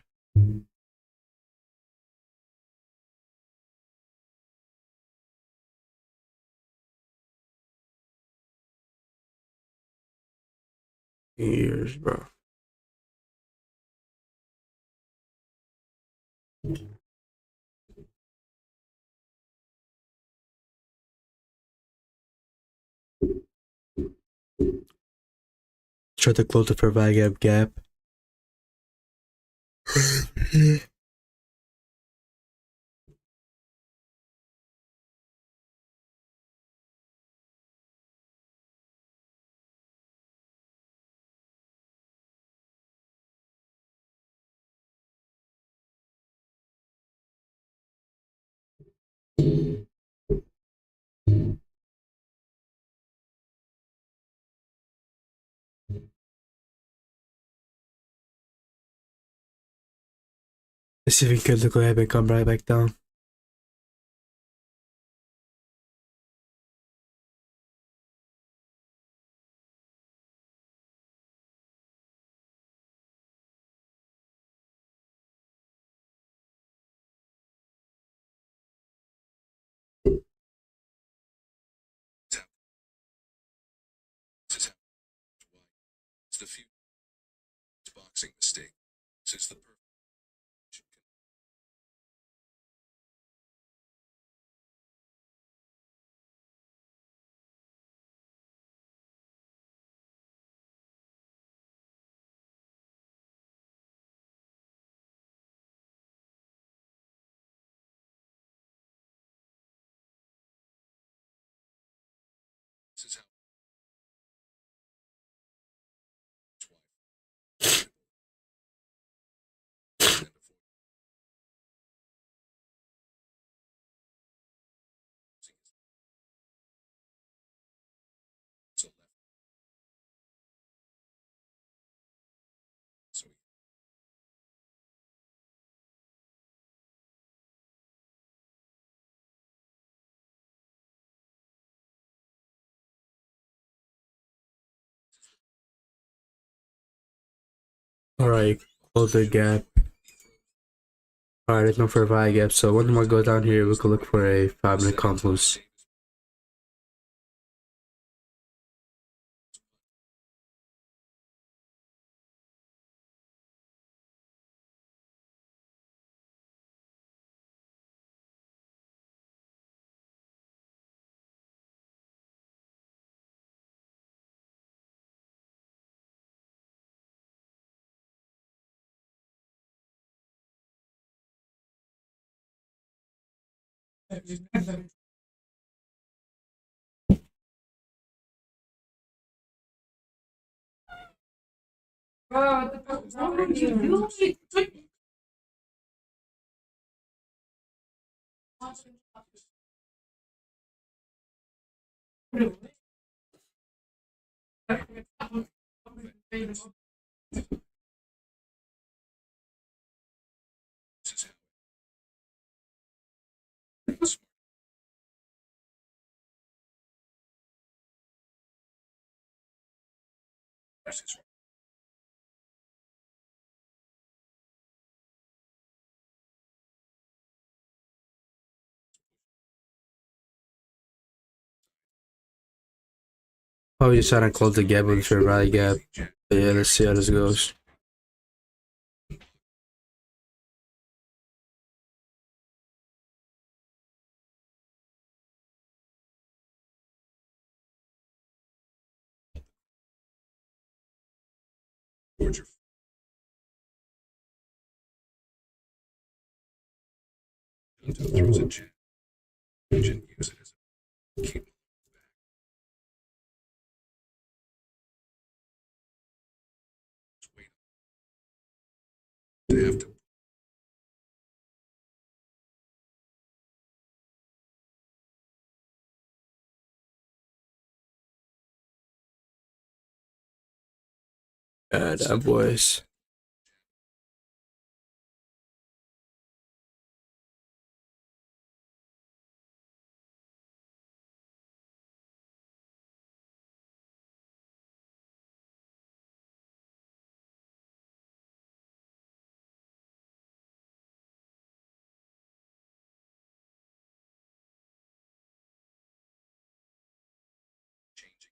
Years, bro. Try to close the for VAGAB gap. Let's see if we can go ahead and come right back down. This is why it's the few boxing mistake. This is the perfect. This is how. That's why. So left. So Alright, close the gap. Alright, there's no for VAGAB. So one more go down here, we can look for a 5-minute comp loose. this is how. Smart. This is Probably just trying to close the gap with for VAGAB. But yeah, let's see how this goes. towards your. Throws a jet. And use it as a cable. Just wait. to have to That boys. changing.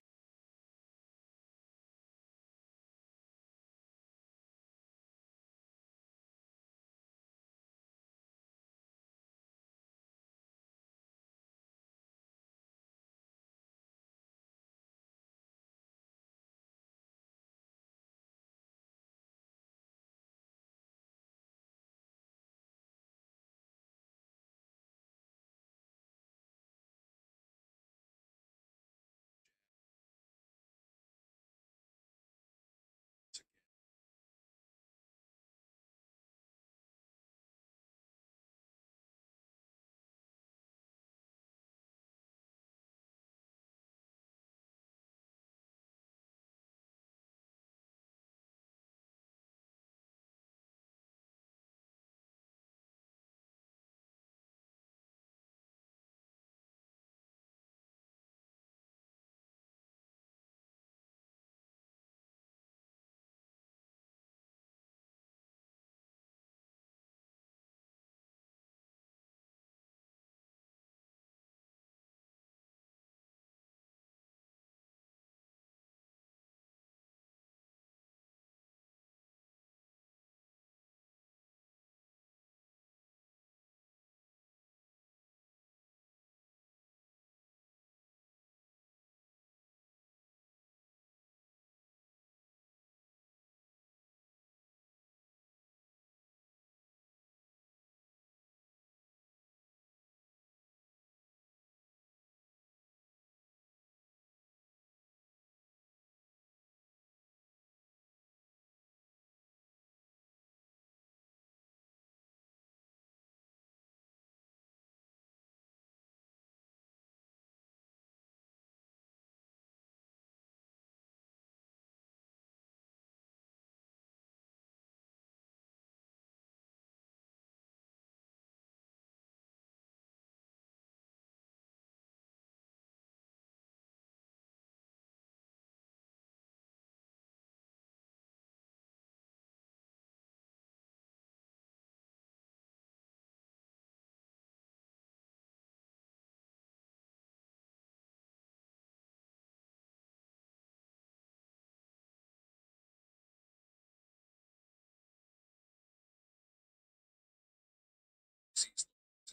Sees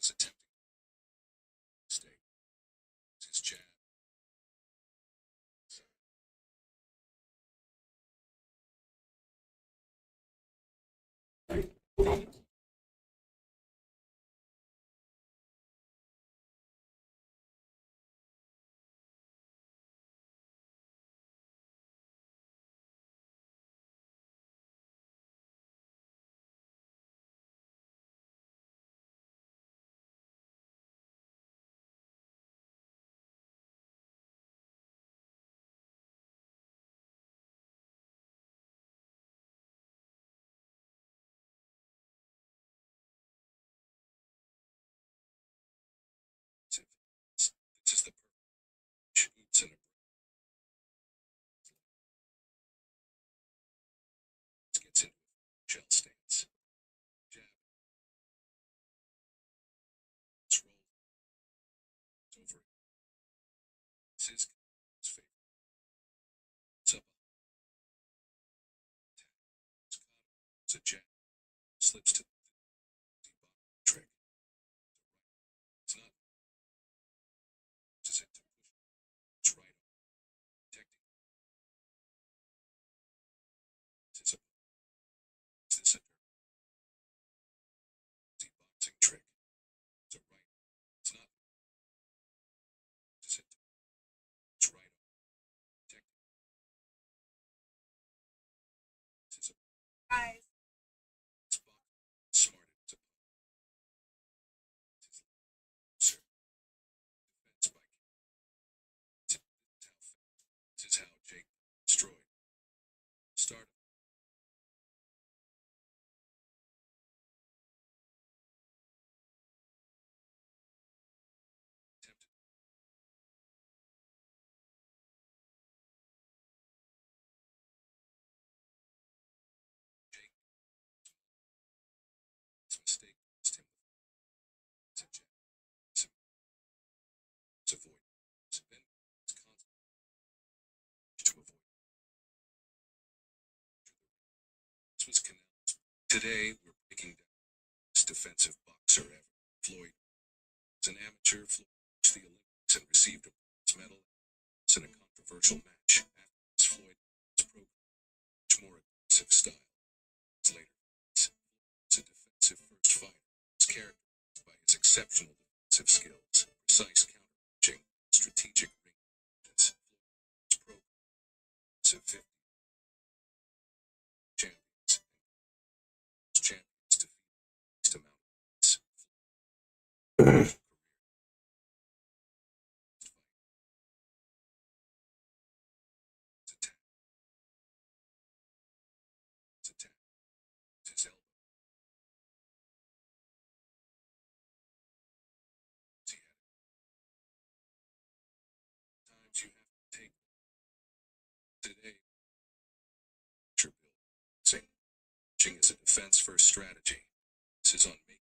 is attempting mistake. His jab. This is the perfect oops and a gets into a shell stance. Jab. It's rolled. It's over. This is his favorite. It's up. It's caught. It's a jab. Slips to the bottom trick. It's not. It's it to push. It's right on. Protecting. It's a. It's this under. The boxing trick. It's a right. It's not. It's it. It's right on. Protecting. It's a. Guys. It's boxing. Today, we're breaking down the best defensive boxer ever, Floyd. As an amateur, Floyd reached the Olympics and received a bronze medal in a controversial match. Afterwards, Floyd was programmed much more aggressive style. His later fights, Floyd was a defensive first fighter. His characterized by his exceptional defensive skills, precise counter-punching, strategic ring movements. Floyd was programmed as a 50 champions and champions defeated the least amount of fights. Floyd's career attack. His elbow. He had it. Times you have to take today. Picture building. Pitching is a defense first strategy. This is on making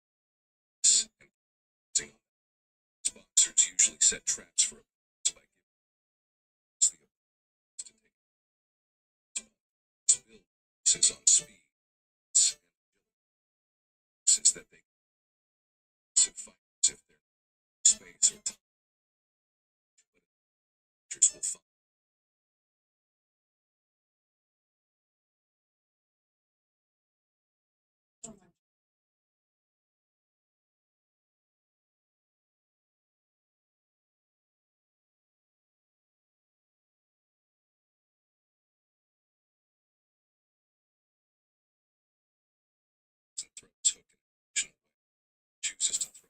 this and capitalizing on that. Boxers usually set traps for opponents by giving the opponents to take this build. This is on speed and agility. This is that they can fighters if they're in space or time. But pitchers will find and throws hook in an additional way. Chooses to throw.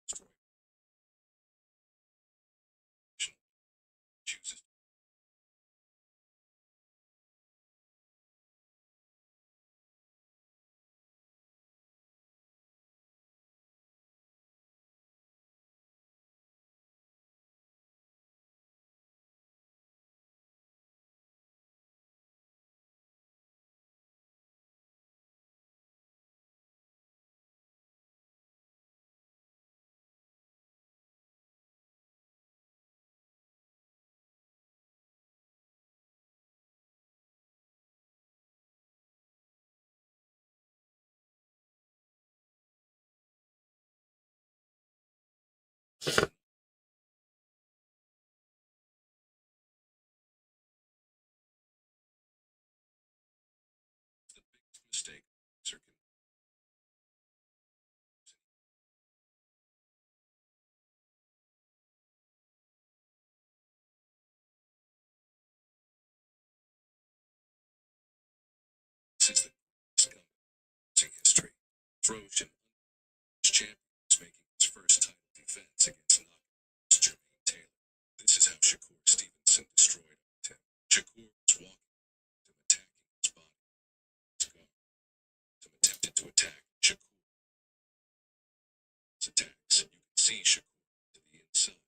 Destroy. Chooses. The biggest mistake a boxer can this is the greatest comeback in history. Trojan champion is making his first title defense against knockout Jermaine Taylor. This is how Shakur Stevenson destroyed him. Shakur was walking him, attacking his body. His guard. Tim attempted to attack Shakur. His attacks. You can see Shakur to the inside.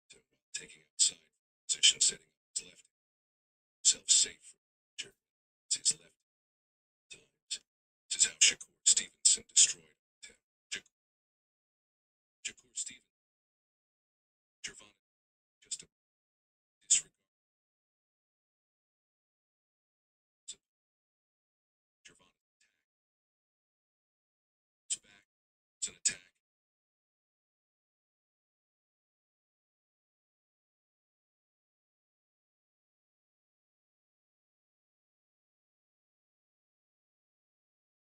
Tim, while taking outside position, setting up his left hand. Himself safe from danger. It's his left hand. Times. This is how Shakur Stevenson destroyed him. Shakur Stevenson. Gervonta just a disregard. Gervonta attack. It's back. It's an attack.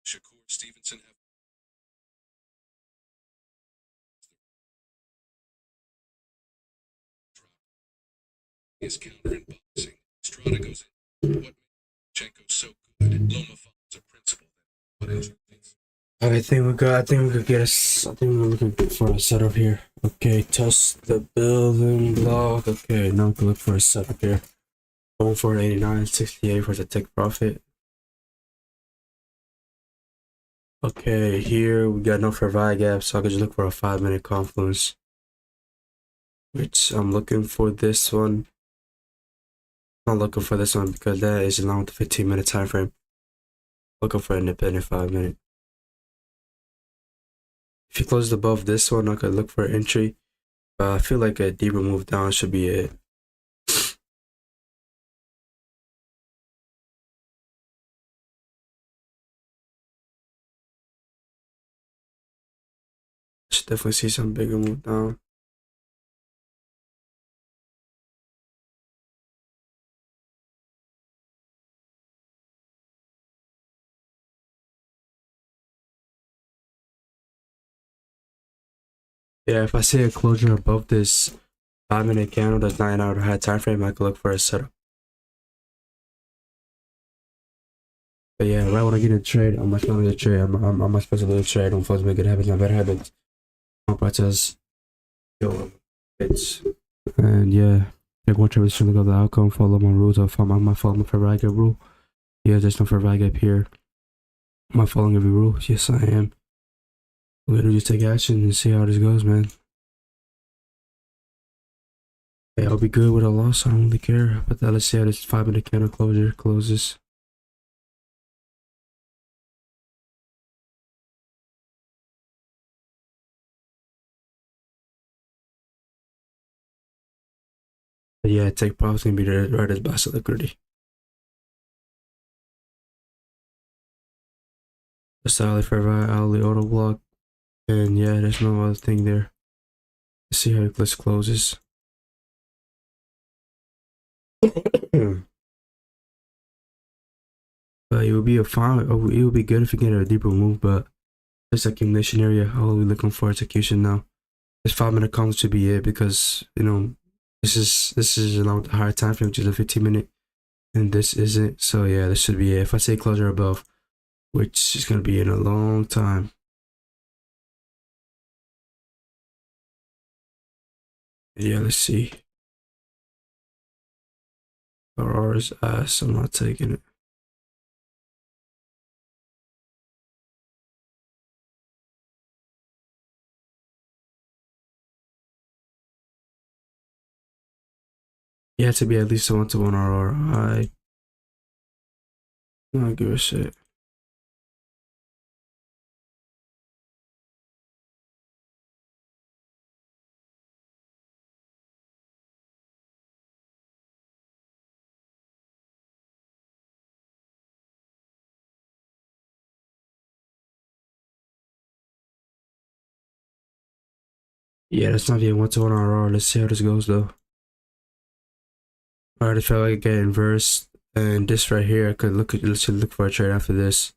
Shakur Stevenson have drop his counter in boxing. Estrada goes in. What made Chenko so good? Loma follows a principle that agent thinks. I think we could get us. I think we're looking for a setup here. Okay, test the building block. Okay, now we can look for a setup here. Going for 89.68 for the take profit. Okay, here we got no fair gap, so I can just look for a 5-minute confluence. Which I'm looking for this one. Not looking for this one because that is along with the 15-minute time frame. Looking for an independent 5-minute. If you close above this one, I could look for an entry. I feel like a deeper move down should be it. Should definitely see some bigger move down. Yeah, if I see a closure above this 5-minute candle that's 9-hour high time frame, I could look for a setup. But yeah, right when I get in a trade, I'm not supposed to trade. I'm not supposed to do trade. I'm supposed to make good habits, not bad habits. My process, yo, it's and yeah, take one trade to look at the outcome. Follow my rules. I follow my fair value gap rule. Yeah, there's no fair value gap here. Am I following every rule? Yes, I am. We're gonna just take action and see how this goes, man. Hey, I'll be good with a loss. I don't really care. But let's see how this 5-minute candle closure closes. But yeah, take profit's gonna be right as basket liquidity. Just hourly fair value, hourly auto block, and yeah, there's no other thing there. Let's see how this closes. But it would be a fine. It would be good if you get a deeper move, but this accumulation area, all we're looking for execution now. This 5-minute count should be it because this is along the higher time frame, which is a 15-minute, and this isn't. So yeah, this should be it. If I say closure above, which is gonna be in a long time. Yeah, let's see. RR's ass. I'm not taking it. You have to be at least a 1-to-1 RR. I don't give a shit. Yeah, that's not even 1-to-1 RR. Let's see how this goes though. Alright, if I like get inverse, and this right here, I could let's look for a trade after this.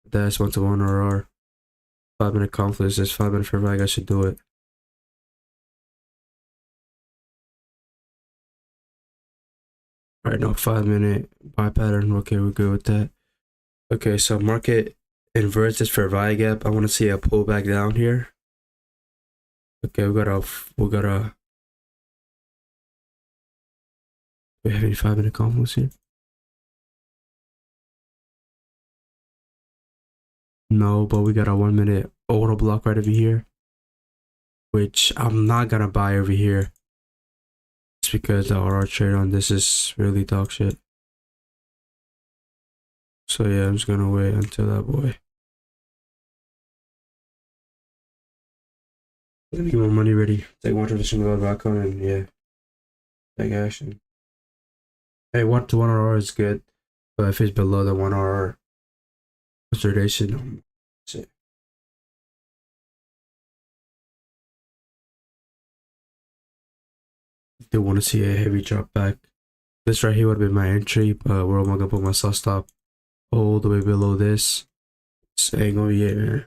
That's 1-to-1 RR. 5-minute confluence. This 5-minute fair value. I should do it. Alright, no 5-minute buy pattern. Okay, we're good with that. Okay, so market inverts this fair value gap. I want to see a pullback down here. Okay, we have any 5-minute confluence here? No, but we got a 1-minute auto block right over here, which I'm not gonna buy over here. Just because the RR trade on this is really dog shit. So yeah, I'm just gonna wait until that boy. Let me get my money ready. Take one tradition, go back on, and yeah, take action. Hey, 1-to-1 RR is good, but if it's below the 1 RR consideration, shit. They want to see a heavy drop back. This right here would have been my entry, but where am I gonna put my sell stop? All the way below this. This ain't gonna be it, man.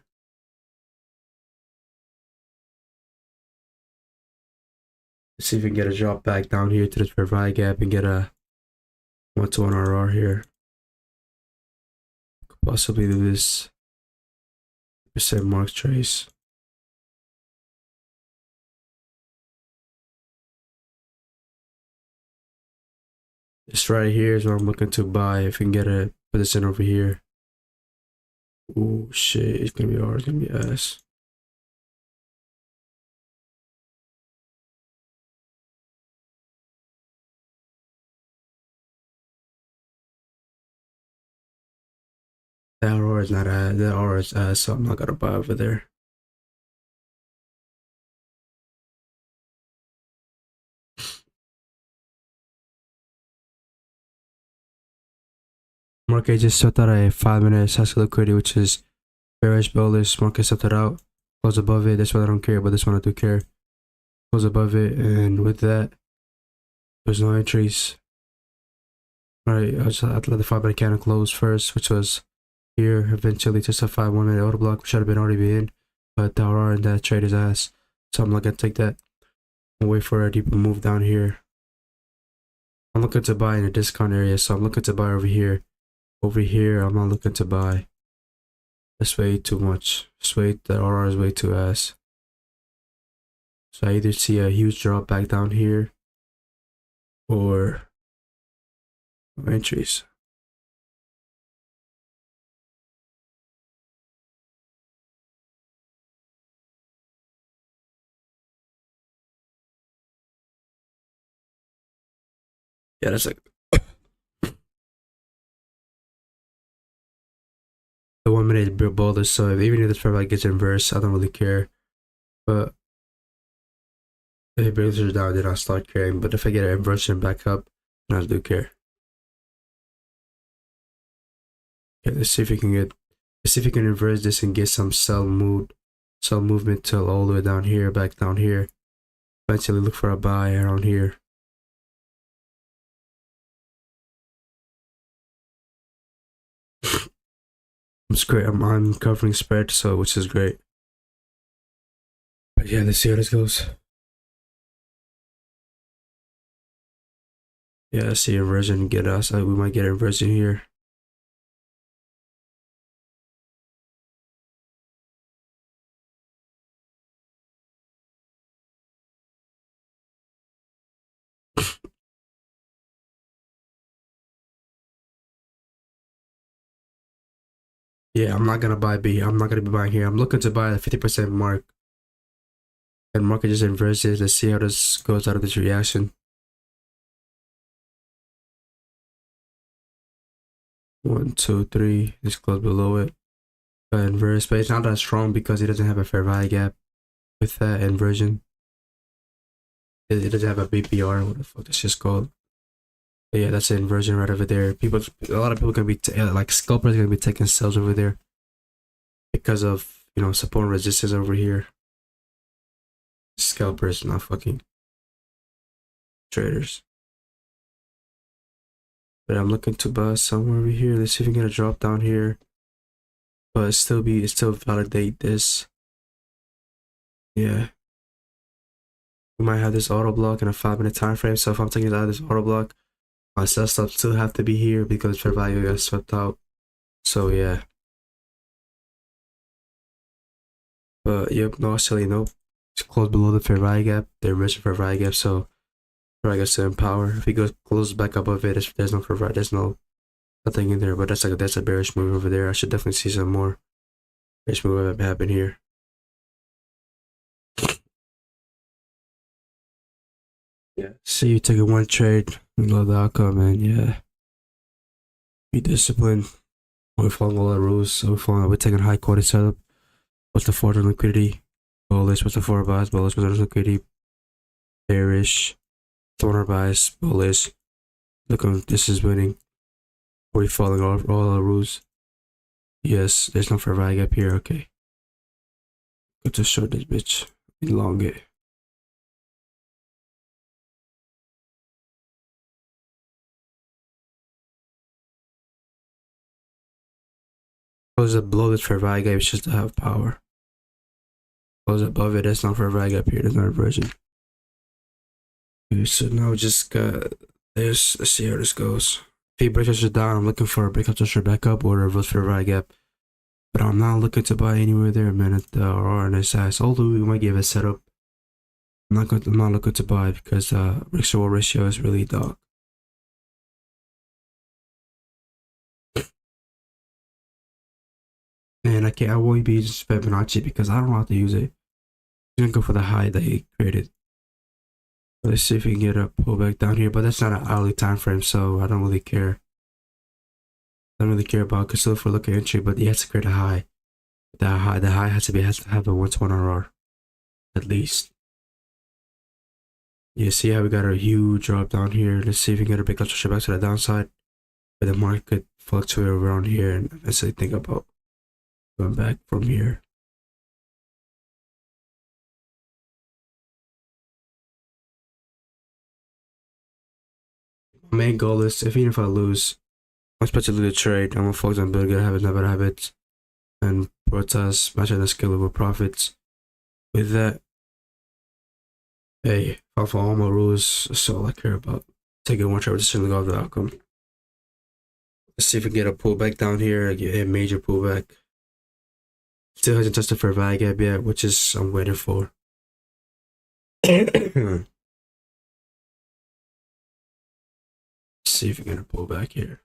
Let's see if we can get a drop back down here to this fair value gap and get a 1 to 1 RR here. Could possibly do this percent mark trace. This right here is what I'm looking to buy. If we can get a put this in over here. Oh shit, it's gonna be hard, it's gonna be ass. That R is not ass, that R is ass, so I'm not gonna buy over there. Market just set out a 5-minute session liquidity, which is bearish, bullish. Market set it out, close above it. This one I don't care, but this one I do care. Close above it, and with that, there's no entries. Alright, I let the 5-minute candle close first, which was here. Eventually justified 1-minute order block, which should have been already been, but the RR and that trade is ass. So I'm not gonna take that and wait for a deeper move down here. I'm looking to buy in a discount area, so I'm looking to buy over here. Over here, I'm not looking to buy. That's way too much. The RR is way too ass. So I either see a huge drop back down here or entries. Yeah, that's like the 1-minute bullish. So even if this probably gets inverse, I don't really care. But if it brings it down, then I'll start caring. But if I get an inversion back up, then I do care. Okay, let's see if we can inverse this and get some sell movement till all the way down here, back down here. Eventually look for a buy around here. It's great. I'm covering spread, so which is great. But yeah, let's see how this goes. Yeah, I see inversion get us. We might get inversion here. Yeah, I'm not gonna buy B. I'm not gonna be buying here. I'm looking to buy the 50% mark. And market just inverses. Let's see how this goes out of this reaction. 1, 2, 3. Just close below it. Inverse, but it's not that strong because it doesn't have a fair value gap with that inversion. It doesn't have a BPR. What the fuck this just called? But yeah, that's an inversion right over there. A lot of people gonna be like scalpers gonna be taking sells over there because of support and resistance over here. Scalpers, not fucking traders. But I'm looking to buy somewhere over here. Let's see if we can get a drop down here. But still validate this. Yeah. We might have this auto block in a 5-minute time frame. So if I'm taking it out of this auto block, my sell stops still have to be here because fair value got swept out. So yeah. But yep, no, actually nope. It's close below the fair value gap. They're missing fair value gap, so fair value gap's in power. If it goes close back above it, there's no fair value. There's nothing in there. But that's a bearish move over there. I should definitely see some more bearish move happen here. Yeah. See you taking one trade. We love the outcome, man. Yeah. Be disciplined. We're following all the rules. So we're taking high quality setup. What's the 4 liquidity? Bullish. What's the 4 buys? Bullish. What's the liquidity? Bearish. 400 buys. Bullish. Look, this is winning. We're following all the rules. Yes, there's no fair value gap here. Okay. Go to short this bitch. Elongate. Close it below this fair value gap, it's just to have power. Close above it, that's not fair value gap here, there's no inversion. Okay, so now we just got this. Let's see how this goes. If he breaks us down, I'm looking for a breakout structure back up or a reverse for a right gap. But I'm not looking to buy anywhere there, man, at the RNSS. Although we might give a setup, I'm not looking to buy because risk to reward ratio is really dog. And I won't be using Fibonacci because I don't know how to use it. I'm gonna go for the high that he created. Let's see if we can get a pullback down here, but that's not an hourly time frame, so I don't really care. I don't really care about because still for looking entry, but he has to create a high. The high has to have a 120 RR at least. You see how we got a huge drop down here. Let's see if we can get a big structure back to the downside. But the market could fluctuate around here and eventually think about going back from here. My main goal is, even if I lose, I'm supposed to lose the trade. I'm gonna focus on building good habits, not bad habits, and prioritize matching the scalable profits. With that, hey, if I follow all my rules, that's all I care about. Taking one trade decision to go off the outcome. Let's see if we can get a pullback down here, get a major pullback. Still hasn't touched the fair value gap yet, which is I'm waiting for. See if we can pull back here.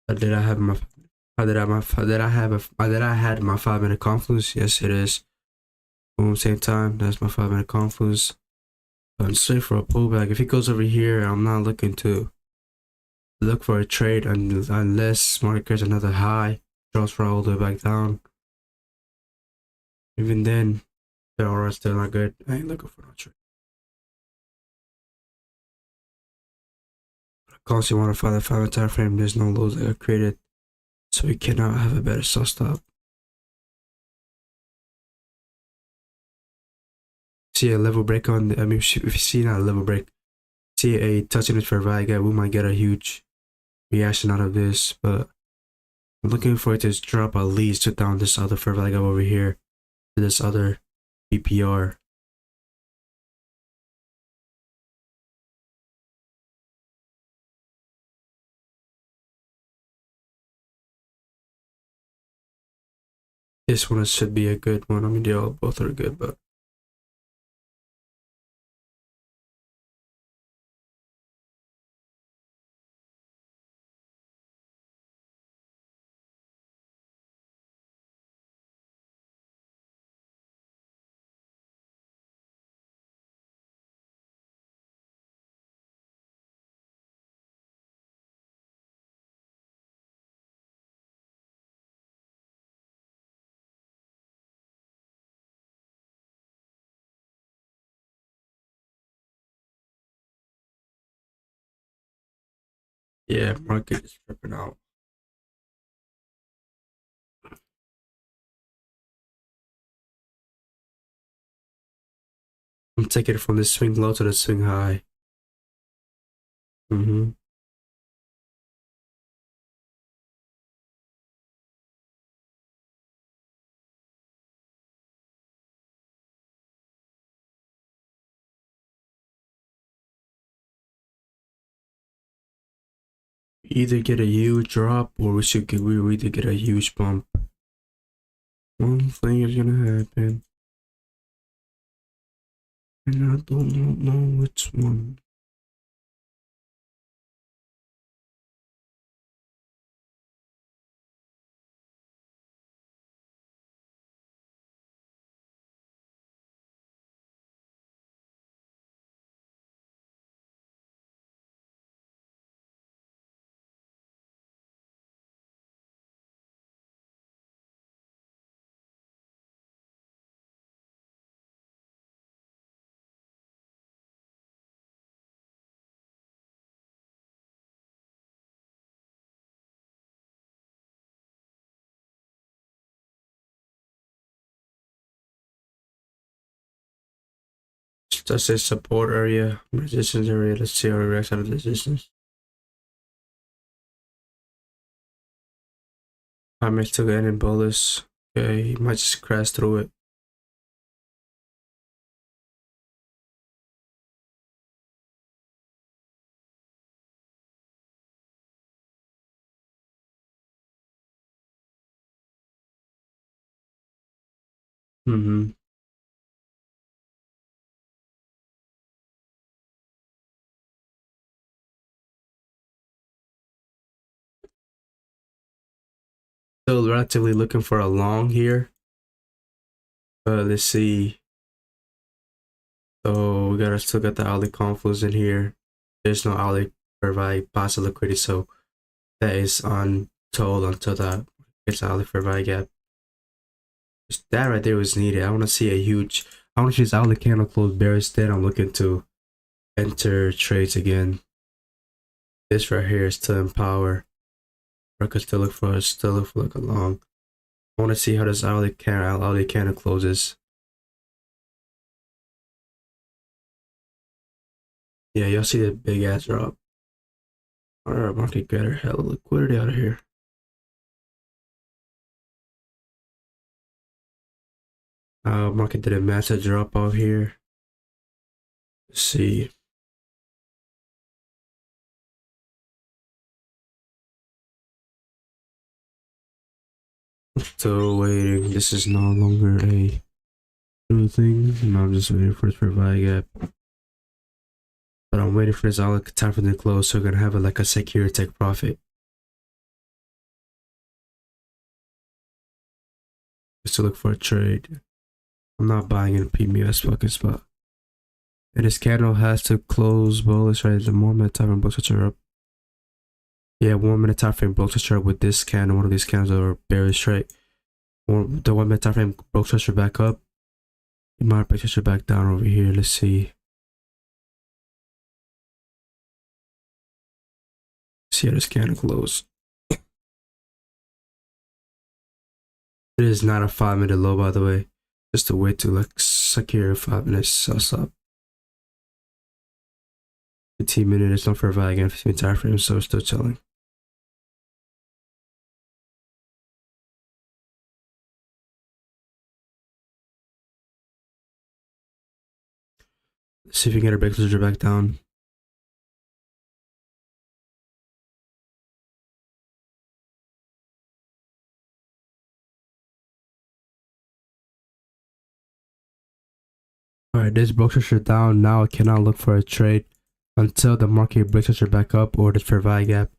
Did I have my 5-minute confluence? Yes, it is. Boom, same time. That's my 5-minute confluence. I'm straight for a pullback. If he goes over here, I'm not looking to look for a trade unless market creates another high, drops all the way back down. Even then, the aura is still not good. I ain't looking for no trade. I constantly want to find the 5-minute time frame. There's no lows that are created, so we cannot have a better sell stop. See a level break on the, if you see not a level break, see a touching it for value gap, we might get a huge reaction out of this, but I'm looking for it to drop at least to down this other fair value gap over here to this other BPR. This one should be a good one. I mean, they all both are good, but yeah, market is tripping out. I'm taking it from the swing low to the swing high. Either get a huge drop or we either get a huge bump. One thing is gonna happen, and I don't know which one. That's a support area, resistance area. Let's see how it reacts out of resistance. I might still get in bullish. Okay, he might just crash through it. Mm-hmm. Still relatively looking for a long here. But let's see. So we gotta still got the Ali confluence in here. There's no Ali provide passive liquidity, so that is untold until that gets Ali provide gap. That right there was needed. I want to see a huge. I want to use Ali candle close bearish. Then I'm looking to enter trades again. This right here is still in power. I could still look for like a long. I want to see how this Ali candle closes. Yeah, y'all see the big ass drop. Alright, market getter, hella liquidity out of here. Market did a massive drop off here. Let's see. Still waiting. This is no longer a true thing. No, I'm just waiting for this provide gap. But I'm waiting for this all time for the close, so we're gonna have it like a secure take profit. Just to look for a trade. I'm not buying in a PMS fucking spot. And this candle has to close bullish right at the moment. Time frame books are up. Yeah, 1 minute time frame broke structure with this candle. One of these candles are bearish, right? Or the 1 minute time frame broke structure back up. It might break structure back down over here. Let's see. See how this candle close. It is not a 5-minute low, by the way. Just a way to like secure 5 minutes sell stop. 15 minutes. It's not for a value again. 15 time frame, so it's still chilling. Let's see if we can get a break structure back down. Alright, this broke structure down. Now I cannot look for a trade until the market breaks structure back up or this provide gap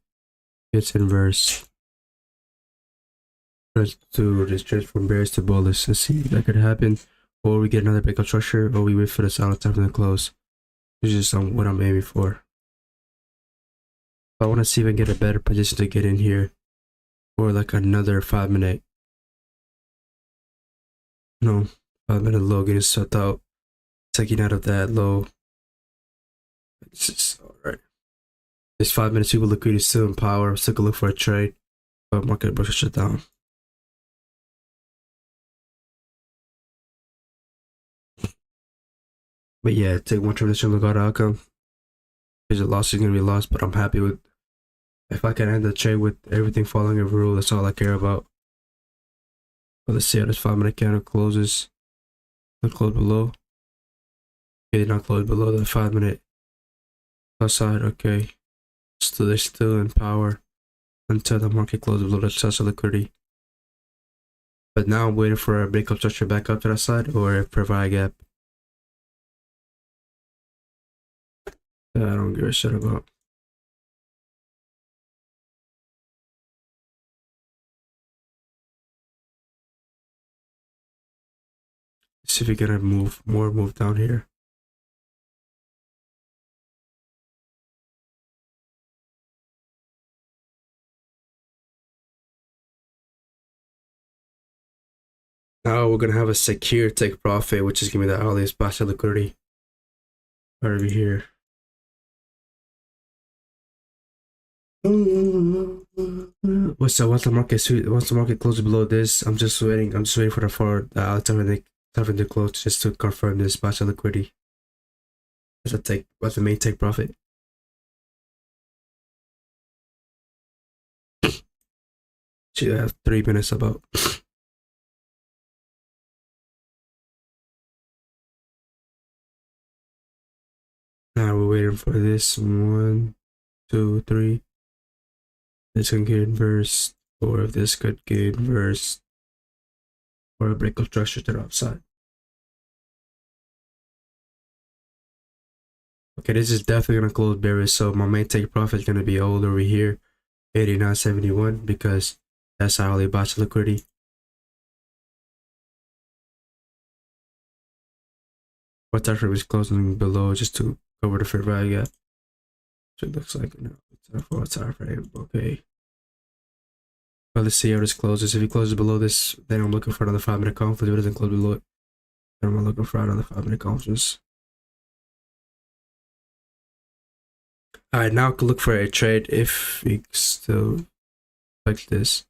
gets inverse. To this trade from bearish to bullish. Let's see if that could happen. Or we get another breakout structure, or we wait for the solid time to close. This is just what I'm aiming for. I want to see if I can get a better position to get in here. Or like another 5 minute. No, 5 minute low getting set out. Taking out of that low. It's just alright. This 5 minute super liquidity is still in power. I'm still gonna look for a trade. But market breaks shut down. But yeah, take one transition look at the outcome. Because the loss is gonna be lost, but I'm happy with if I can end the trade with everything following a rule. That's all I care about. But let's see how this 5 minute candle closes. Not close below. Okay, not close below the 5 minute outside. Okay, still they're still in power until the market closes below the source of liquidity. But now I'm waiting for a breakup structure back up to that side or a provide gap. That I don't give a shit about. Let's see if we can move down here. Now we're gonna have a secure take profit, which is gonna be the earliest passive liquidity right over here. Once the market closes below this, I'm just waiting for the time to close just to confirm this passive liquidity. What's the main take profit? You have 3 minutes about. Now we're waiting for this 1, 2, 3. This can get inverse, or if this could get inverse, or a break of structure to the upside. Okay, this is definitely gonna close bearish, so my main take profit is gonna be all over here, 89.71, because that's our only batch liquidity. What time frame is closing below just to cover the fair value gap? So it looks like no, for a time frame. Okay. Well, let's see how this closes. If it closes below this, then I'm looking for another 5-minute confluence. If it doesn't close below it, then I'm looking for another 5-minute confluence. Alright, now I can look for a trade if we still like this.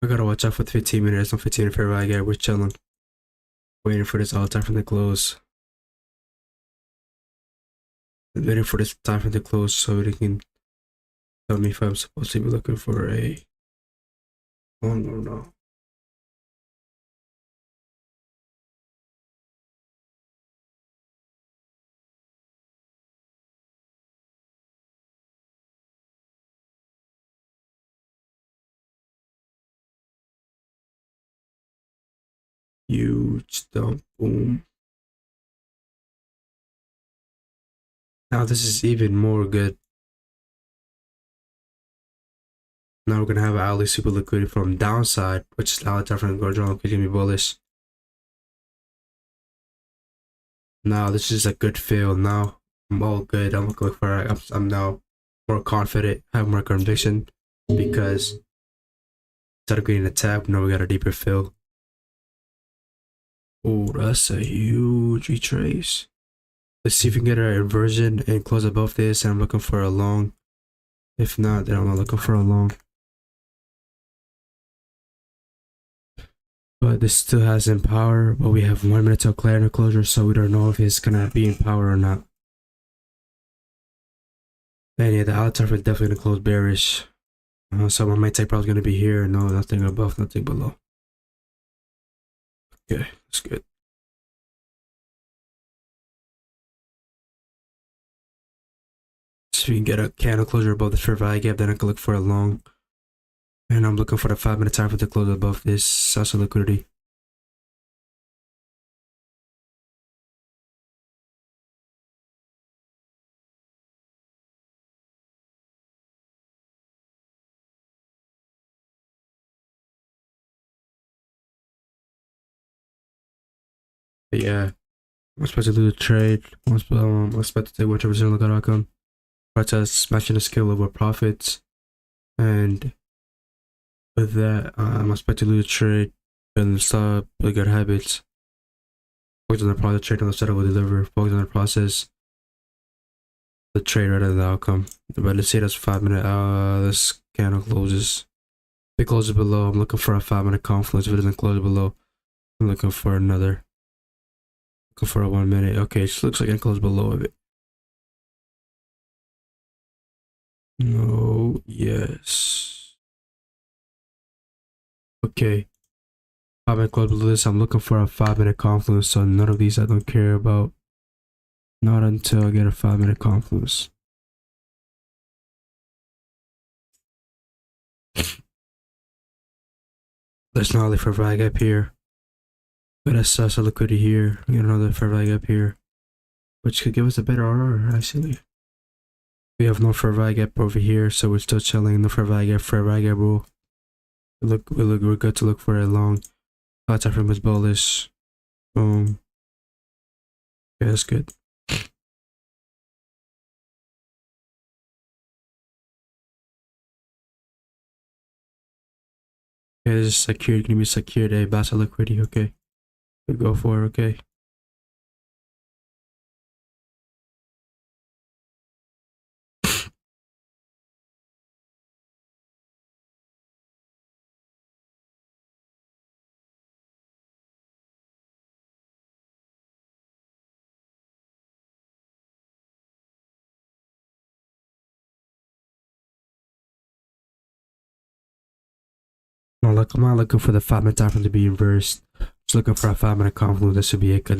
I gotta watch out for the 15 minutes. No 15 minute fair value gap. We're chilling. Waiting for this all time from the close. Waiting for this time from the close so they can tell me if I'm supposed to be looking for a long or no. Huge dump, boom. Now this is even more good. Now we're gonna have hourly super liquidity from downside, which is now different go wrong because be bullish. Now this is a good feel. Now I'm all good. I'm looking for I'm now more confident, have more conviction because instead of getting attacked, now we got a deeper feel. Oh, that's a huge retrace. Let's see if we can get our inversion and close above this. And I'm looking for a long. If not, then I'm not looking for a long. But this still has in power, but we have 1 minute till clear closure, so we don't know if it's gonna be in power or not. And yeah, the outside is definitely gonna close bearish. So my main take probably gonna be here. No, nothing above, nothing below. Okay, that's good. So if we can get a candle closure above the fair value gap, then I can look for a long. And I'm looking for the 5-minute time for the close above this source of liquidity. But yeah, I'm supposed to do the trade. I'm supposed to take whichever zone look at outcome. Try to smashing the scale over profits. And with that, I'm expected to do the trade and start building good habits. Focus on the product, trade on the setup will deliver. Focus on the process, the trade rather than the outcome. But let's say that's 5-minute. This candle closes. If it closes below, I'm looking for a 5-minute confluence. If it doesn't close below, I'm looking for another. Looking for a 1 minute. Okay, it looks like it closed below of it. No, yes. Okay. 5-minute close below this. I'm looking for a 5-minute confluence. So none of these I don't care about. Not until I get a 5-minute confluence. There's not only fair value gap here. But assess a liquidity here. We get another fair value gap here. Which could give us a better RR actually. We have no fair value gap over here, so we're still chilling. No fair value gap rule. We're good to look for a long. Time frame is bullish. Boom. Yeah, that's good. Okay, this is secured. Gonna be secured. A basket liquidity. Okay, we go for it. Okay. I'm not looking for the 5-minute time frame to be inversed. Just looking for a 5-minute confluence. That should be it, because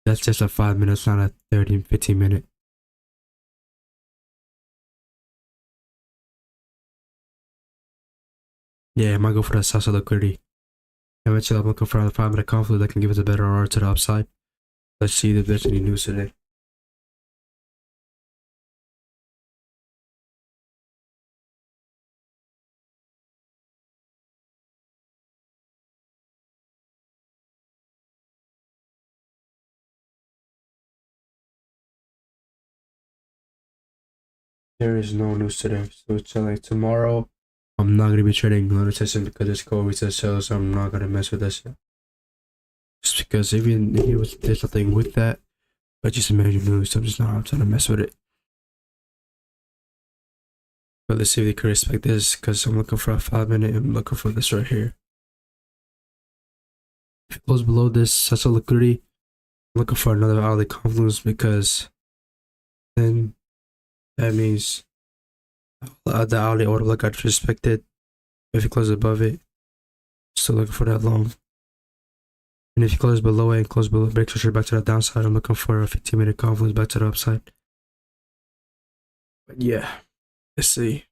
that's just a 5 minutes, not a 30, 15 minute. Yeah, I might go for that salsa liquidity. Eventually, I'm looking for a 5-minute confluence that can give us a better R to the upside. Let's see if there's any news today. There is no news today, so it's like tomorrow. I'm not gonna be trading another session because it's COVID sales, so I'm not gonna mess with this yet. Just because even if there's something with that, but just imagine news, so I'm trying to mess with it. But let's see if they can respect this, because I'm looking for a 5-minute. I'm looking for this right here. If it goes below this, such a liquidity, I'm looking for another hourly confluence, because then that means the hourly order block got respected. If it closes above it, still looking for that long. And if you close below it and close below, breaks straight back to the downside, I'm looking for a 15-minute confluence back to the upside. But yeah, let's see.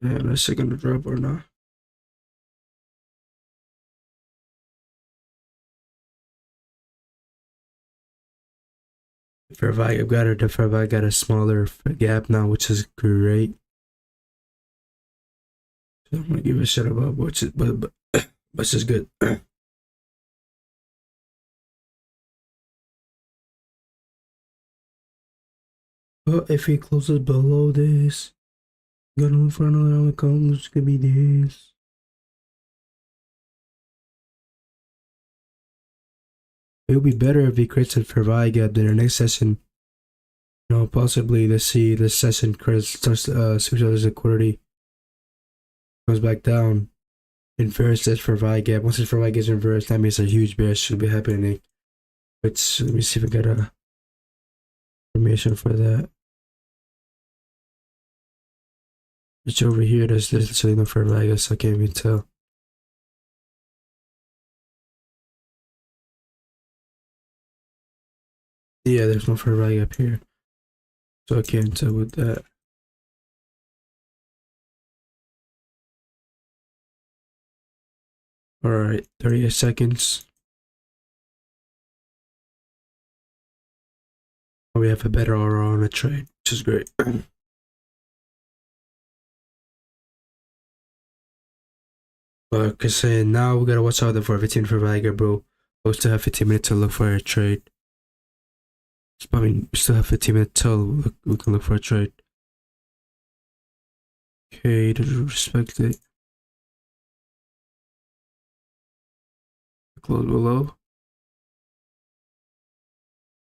Yeah, let's see if gonna drop or not. Fair value, the fair value got a smaller gap now, which is great. So I'm gonna give a shit about which is, but it's just good. But if he closes below this, gonna look for another account, which could be this. It would be better if he creates a fair value gap in the next session. You know, possibly let's see this session starts switch out his liquidity, goes back down, inverse this fair value gap. Once this fair value gets inversed, that means a huge bear should be happening. Which let me see if I got a information for that. Which over here, there's literally no fair value, so I can't even tell. Yeah, there's no fair value up here, so I can't tell with that. All right, 38 seconds. We have a better RR on the trade, which is great. But cause saying now we gotta watch out for 15 for Viger, bro. We still have 15 minutes to look for a trade. I mean, we still have 15 minutes till we can look for a trade. Okay, respect it. Close below.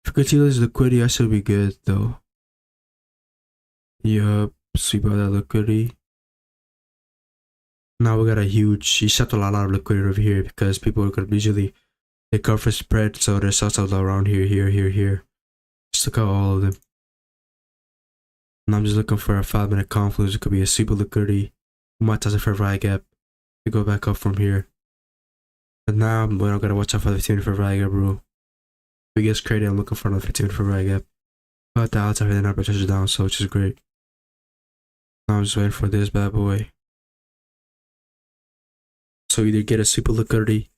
If we continue this liquidity, I should be good though. Yup, sweep out that liquidity. Now we got a huge, he shot a lot of liquidity over here because people are gonna usually they cover spread, so there's also around here. Just look at all of them. And I'm just looking for a 5-minute confluence. It could be a super liquidity. We might touch a fair value gap to go back up from here. But now we're not gonna watch out for the 15-minute fair value gap, bro. We get created, I'm looking for another 15-minute fair value gap. But the odds everything up, it touches down, so which is great. Now I'm just waiting for this bad boy. So either get a super liquidity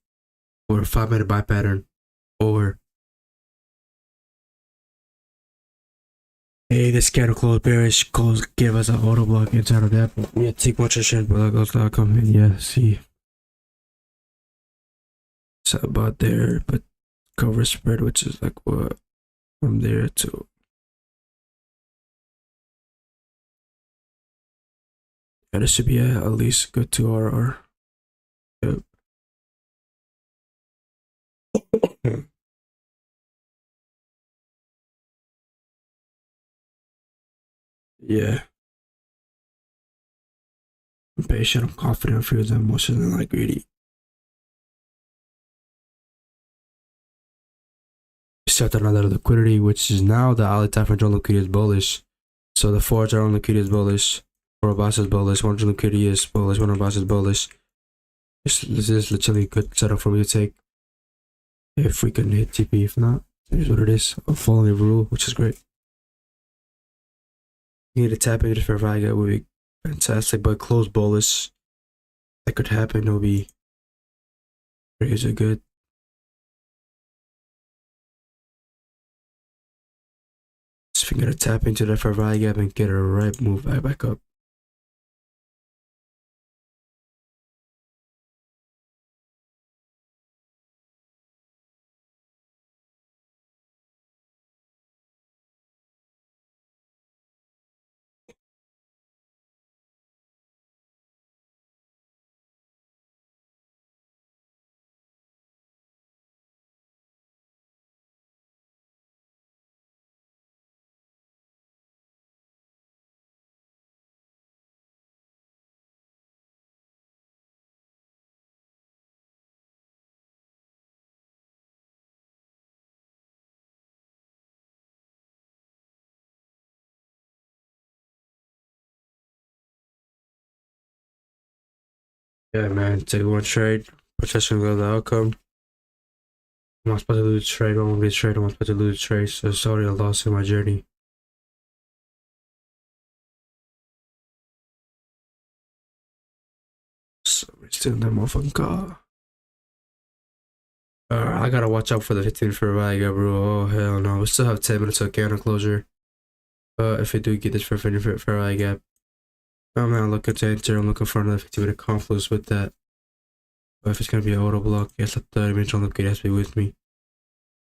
or a 5-minute buy pattern, or hey, this candle close bearish calls give us an auto block inside of that. Yeah, take much of shit, but that goes not come in. Yeah, see. It's about there, but cover spread, which is like what from there to. Yeah, this should be at least good 2 RR. Yep. Yeah. I'm patient, I'm confident, I'm free of emotions, and like greedy. Set another liquidity, which is now the Ali type control liquidity is bullish. So the 4 hour liquidity is bullish, 4 boss is bullish, 1 liquidity is bullish, 1 boss is bullish. This is literally a good setup for me to take. If we can hit TP, if not, here's what it is. I'm following the rule, which is great. You need to tap into for Viga would be fantastic, but close bullish. That could happen, it'll be crazy good. So if you gotta tap into that for Viga and get a right move back up. Yeah, man, take one trade, potentially go the outcome. I'm not supposed to lose trade, I won't get trade, I'm not supposed to lose trade, so it's already a loss in my journey. So we're still in that motherfucking car. I gotta watch out for the 15 for Viga, bro. Oh, hell no. We still have 10 minutes of counter closure. If we do get this for Viga, I'm not looking to enter, I'm looking for another 50-minute confluence with that. But if it's gonna be an auto block, yes, a 30-minute on liquidity has to be with me.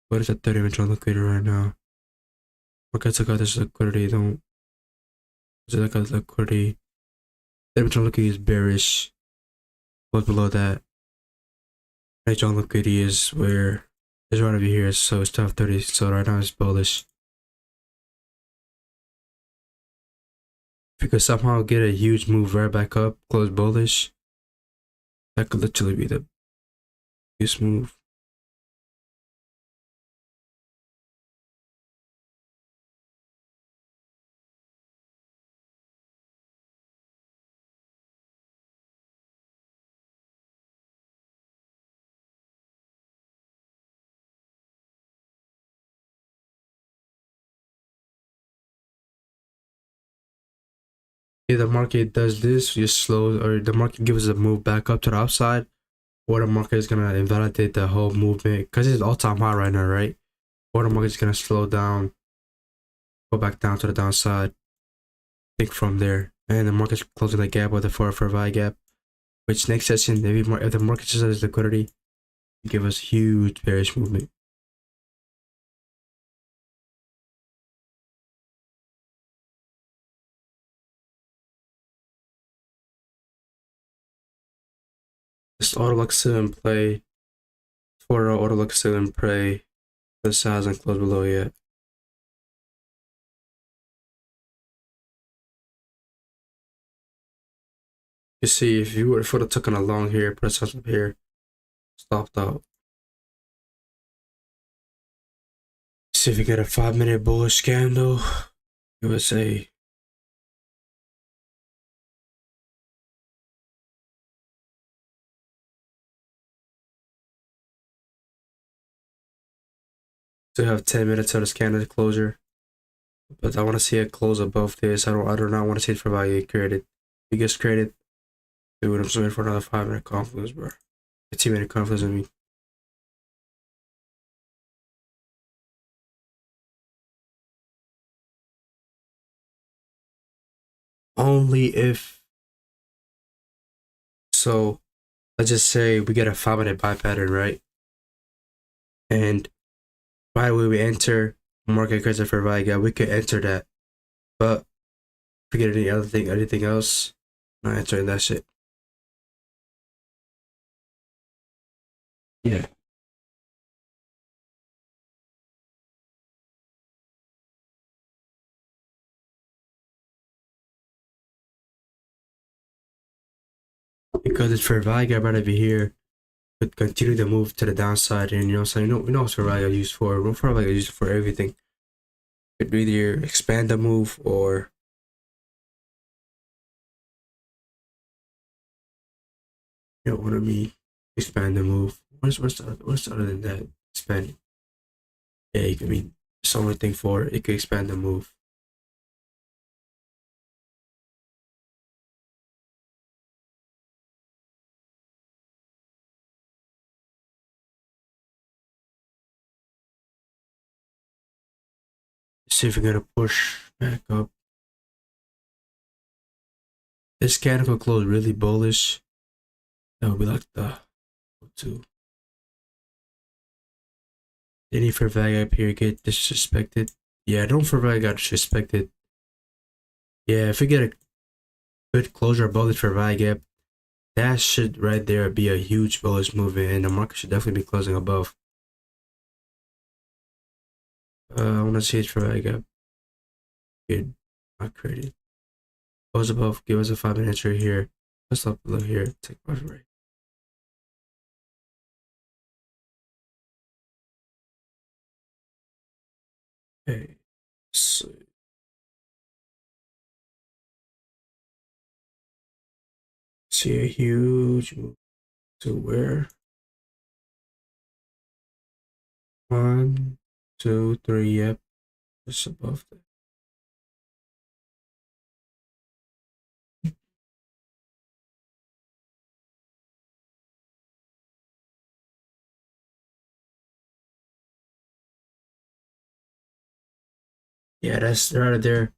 What is a 30-minute on liquidity right now? Okay, check out this liquidity, don't. Check out liquidity. 30-minute on liquidity is bearish. What's below that? Right on liquidity is where it's right over here, so it's top 30, so right now it's bullish. If you could somehow get a huge move right back up, close bullish, that could literally be the biggest move. If the market does this, just slow, or the market gives us a move back up to the upside, or the market is gonna invalidate the whole movement because it's all-time high right now, right? Or the market is gonna slow down, go back down to the downside, think from there, and the market's closing the gap with the 4 gap. Which next session, if the market just has liquidity, give us huge bearish movement. Just auto lock still in play. For auto lock still in play. The size and close below yet. You see, if you would have taken a long here, press up here, stopped out. See if you get a 5-minute bullish candle. You would say still have 10 minutes of this candle closure. But I want to see it close above this. I do not want to see it for value created. If it gets created, dude, I'm just waiting for another 5-minute confluence, bro. 15-minute confluence, I mean. Only if. So, let's just say we get a 5-minute buy pattern, right? And right away we enter market crazy for value, we could enter that. But forget anything else, not entering that shit. Yeah. because it's fair value gap right over here could continue to move to the downside, and you know what I'm saying, we know what fair value is used for. Fair value is used for everything. It could either expand the move or you know what I mean, expand the move. What's other than that? Expand. Yeah, you can mean it's the only thing for it. It could expand the move. See if we're gonna push back up. This candle could close really bullish. That would be like the two. Any fair value up here get disrespected. Yeah, don't fair value got disrespected. Yeah, if we get a good closure above the fair value gap, that should right there be a huge bullish movement, and the market should definitely be closing above. I want to see its fair value gap. Good, not created. Close above. Give us a 5-minute entry here. Let's look here. Take profit rate. Okay. So see a huge move to where? 1, 2, 3. Yep, just above that. Yeah, that's right there.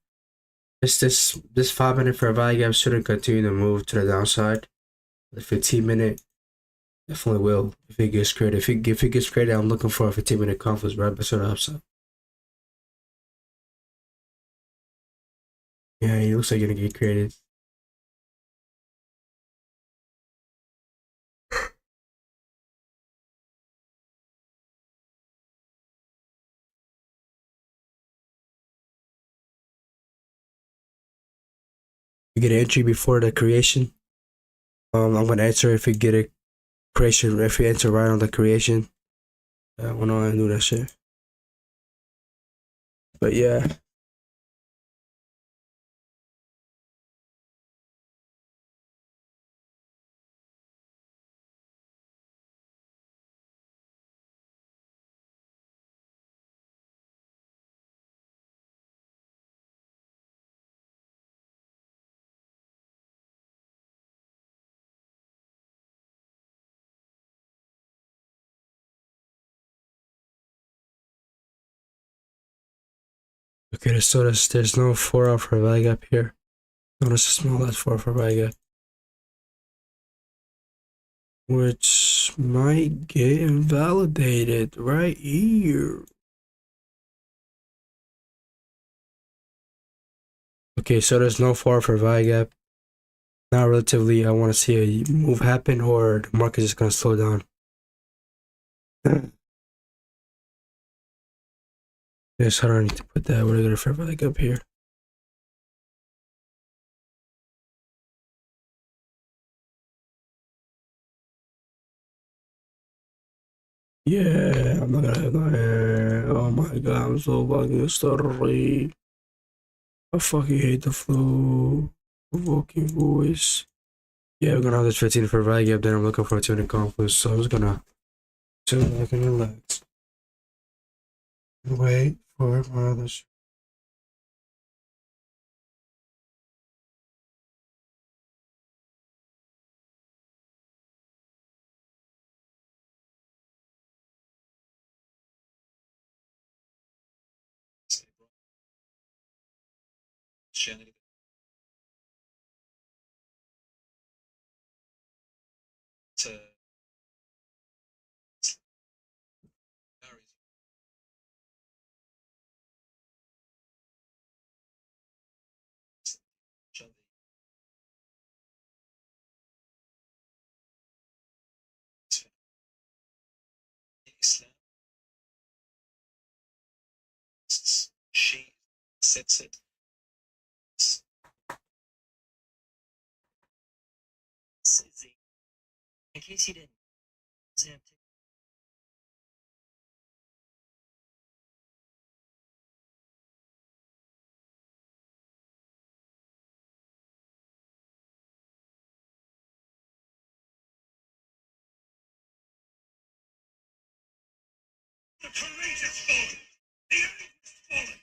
This 5-minute fair value gap shouldn't continue to move to the downside. The 15-minute definitely will if it gets created. If it gets created, I'm looking for a 15-minute confluence right beside the upside. Yeah, it looks like you're gonna get created. You get an entry before the creation. I'm gonna answer if you get a creation. If you enter right on the creation, I wanna do that shit. But yeah. Okay, so there's no 4 hour fair value gap here. Notice a small as 4 for value gap, which might get invalidated right here. Okay, so there's no 4 for value gap. Now, relatively, I want to see a move happen or the market is going to slow down. Yes, how do I need to put that? We're going to fair value gap here. Yeah, I'm not gonna have no hair. Oh my god, I'm so fucking sorry. I fucking hate the flow. Provoking voice. Yeah, we're gonna have this 15 for value gap, then I'm looking for a 2 confluence, so I'm just gonna chill back and relax. Wait for my other Shannon. To she sets it. case you didn't, Sam, The courageous fallen. The earth fallen.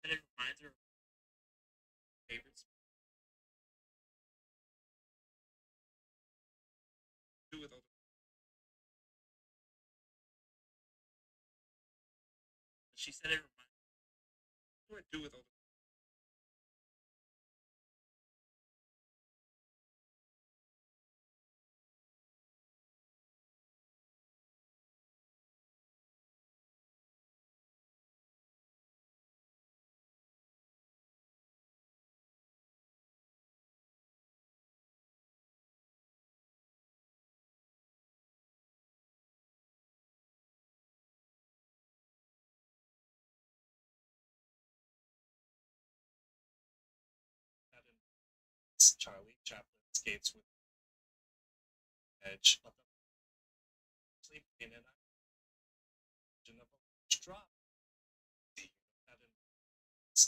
And it reminds her of favorites. Do with all the. She said it reminds. What do I do with all the. Charlie Chaplin skates with edge of the sleep in an action of a large drop.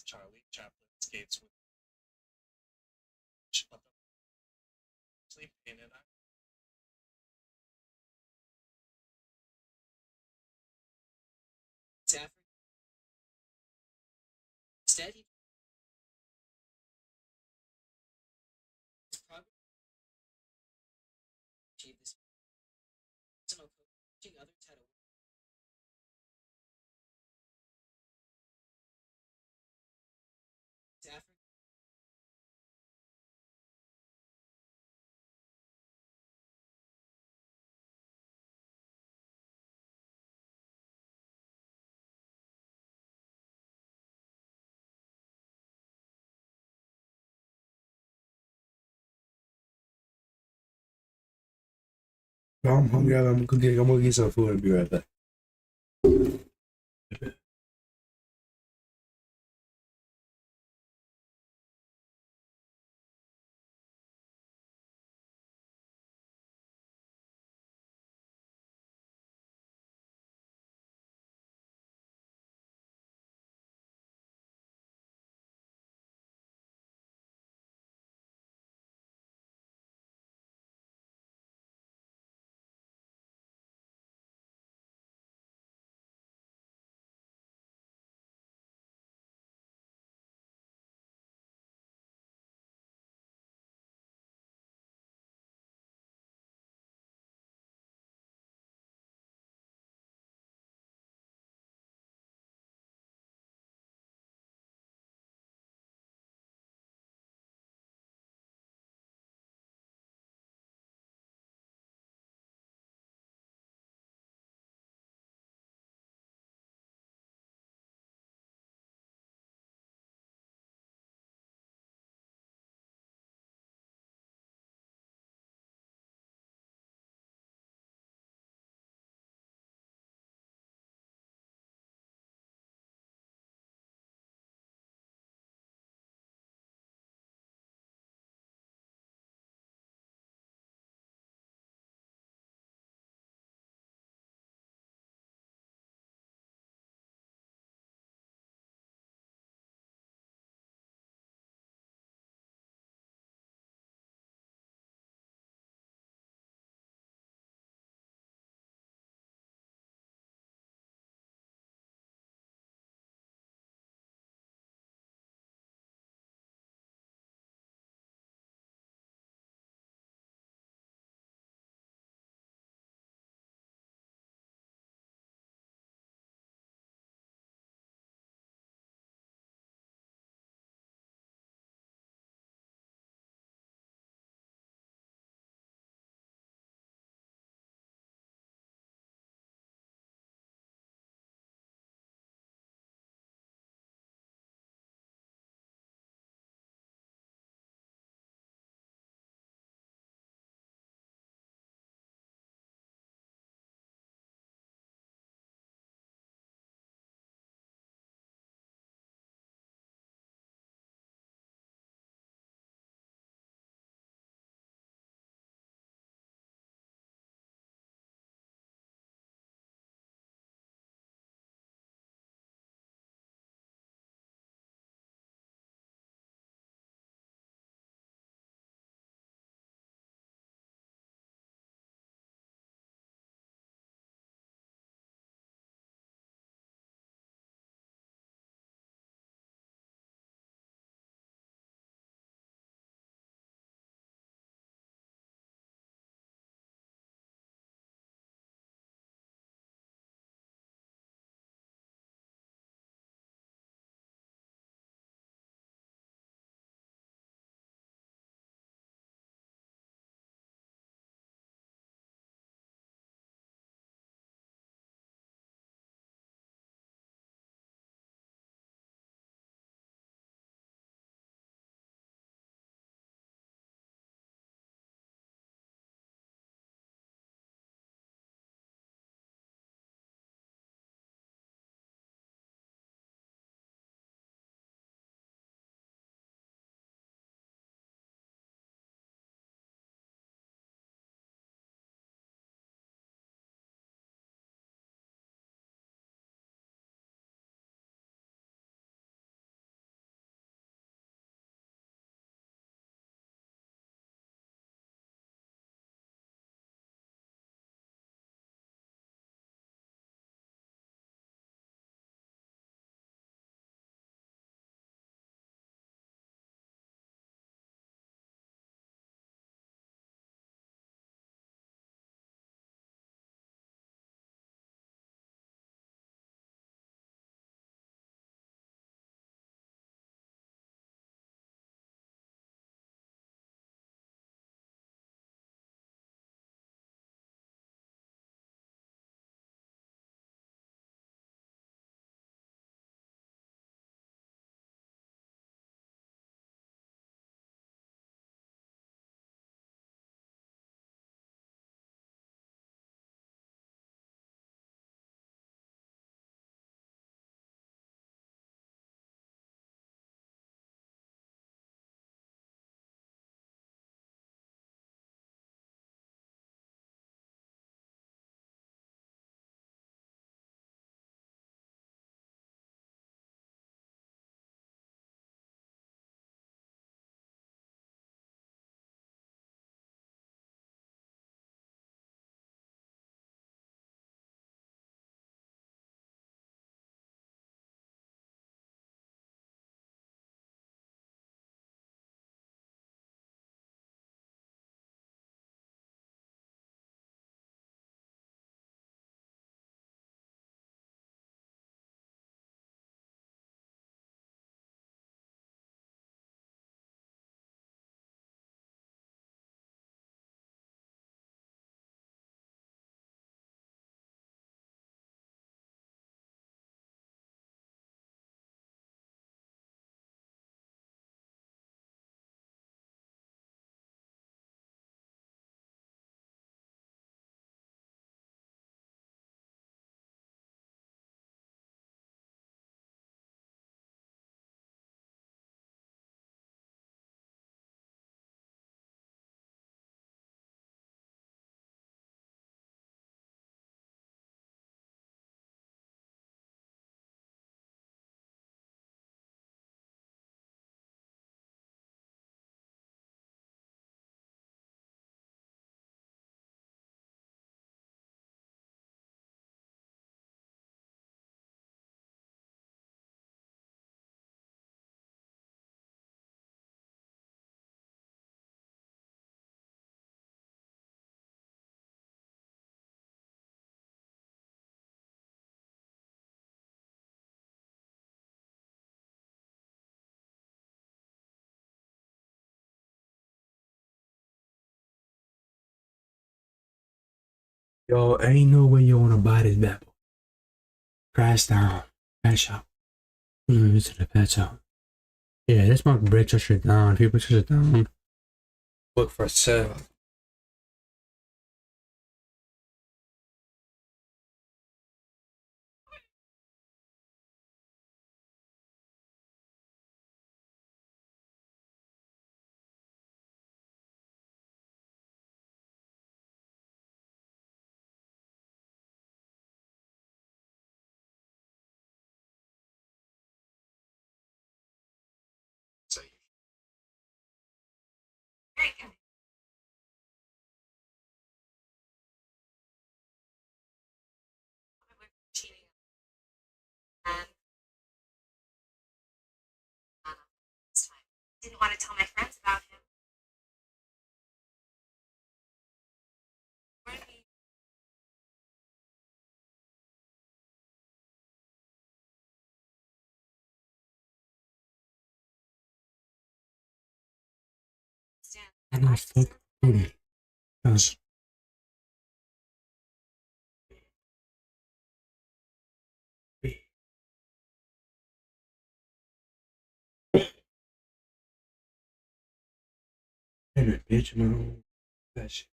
Charlie Chaplin skates with edge of the sleep in an action. it's Africa. Instead, his progress achieved this personal coaching others how to win. It's Africa. No, I'm hungry. I'm gonna get some food and be right back. Yo, ain't no way you wanna buy this bad boy. Crash down. Pet shop. To the pet shop. Yeah, this mark break your shit down. If you break your shit down, look for sale. Very good. We're cheating. And this time. Didn't want to tell my friends about him. Where did he stand? I know it's fuck. Cause bitch, man. That shit.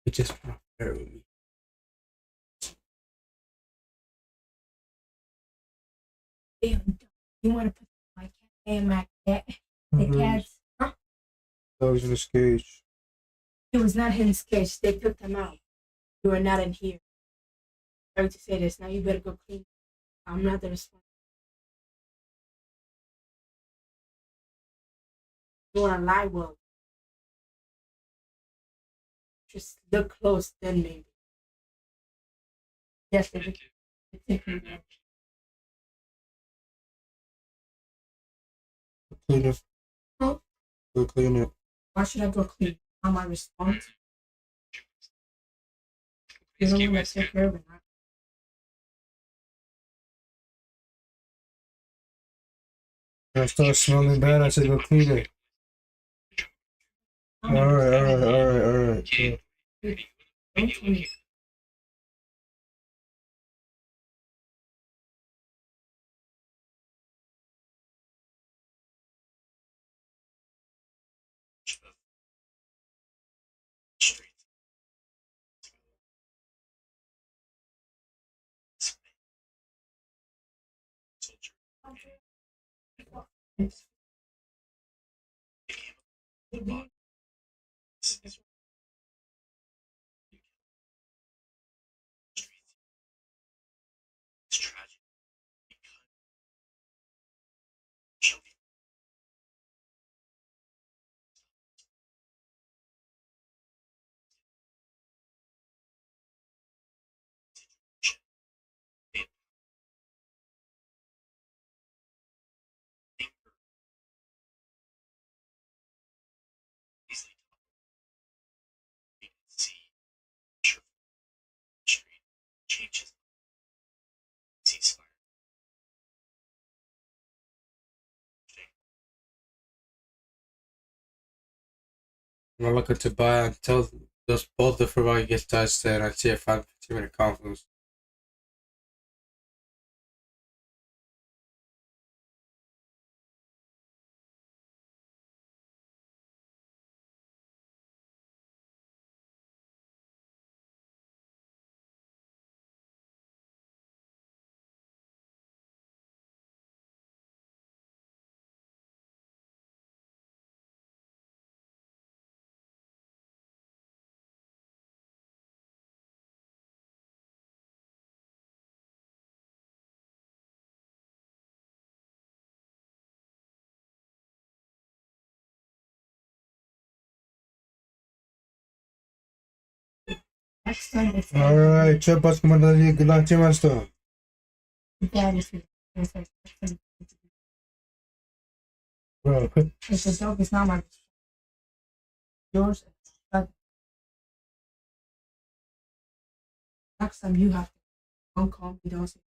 It just not fair with me. Damn, you want to put my cat and my cat, the cats? Huh? That was in the cage. It was not in his cage. They took them out. You are not in here. Sorry to say this. Now you better go clean. I'm not the responsible. You want to lie? Well, just look close, then maybe. Yes, they take them out. Clean it. Huh? Go clean it. Why should I go clean? How am I responsible? You don't want to take care of it. Huh? I start smelling bad. I said go clean it. Alright. Yeah. Don't clean it. I'm looking to buy until those both the free gets touched and I see a 5-15 minute conference. Next time they say, Alright, ce poți comanda la ce mai stă? Dad is the Bro, It's a joke. It's not my yours. But next time you have to don't call me. Don't say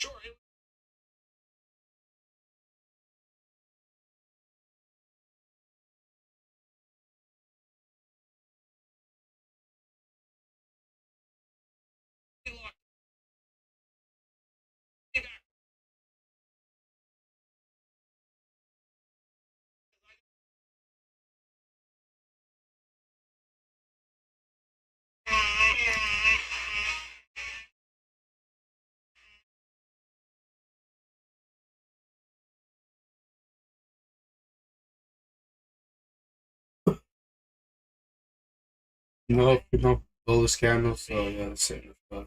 Sure. Locked. Get back. No, no bullish candles, so yeah, that's it. Still.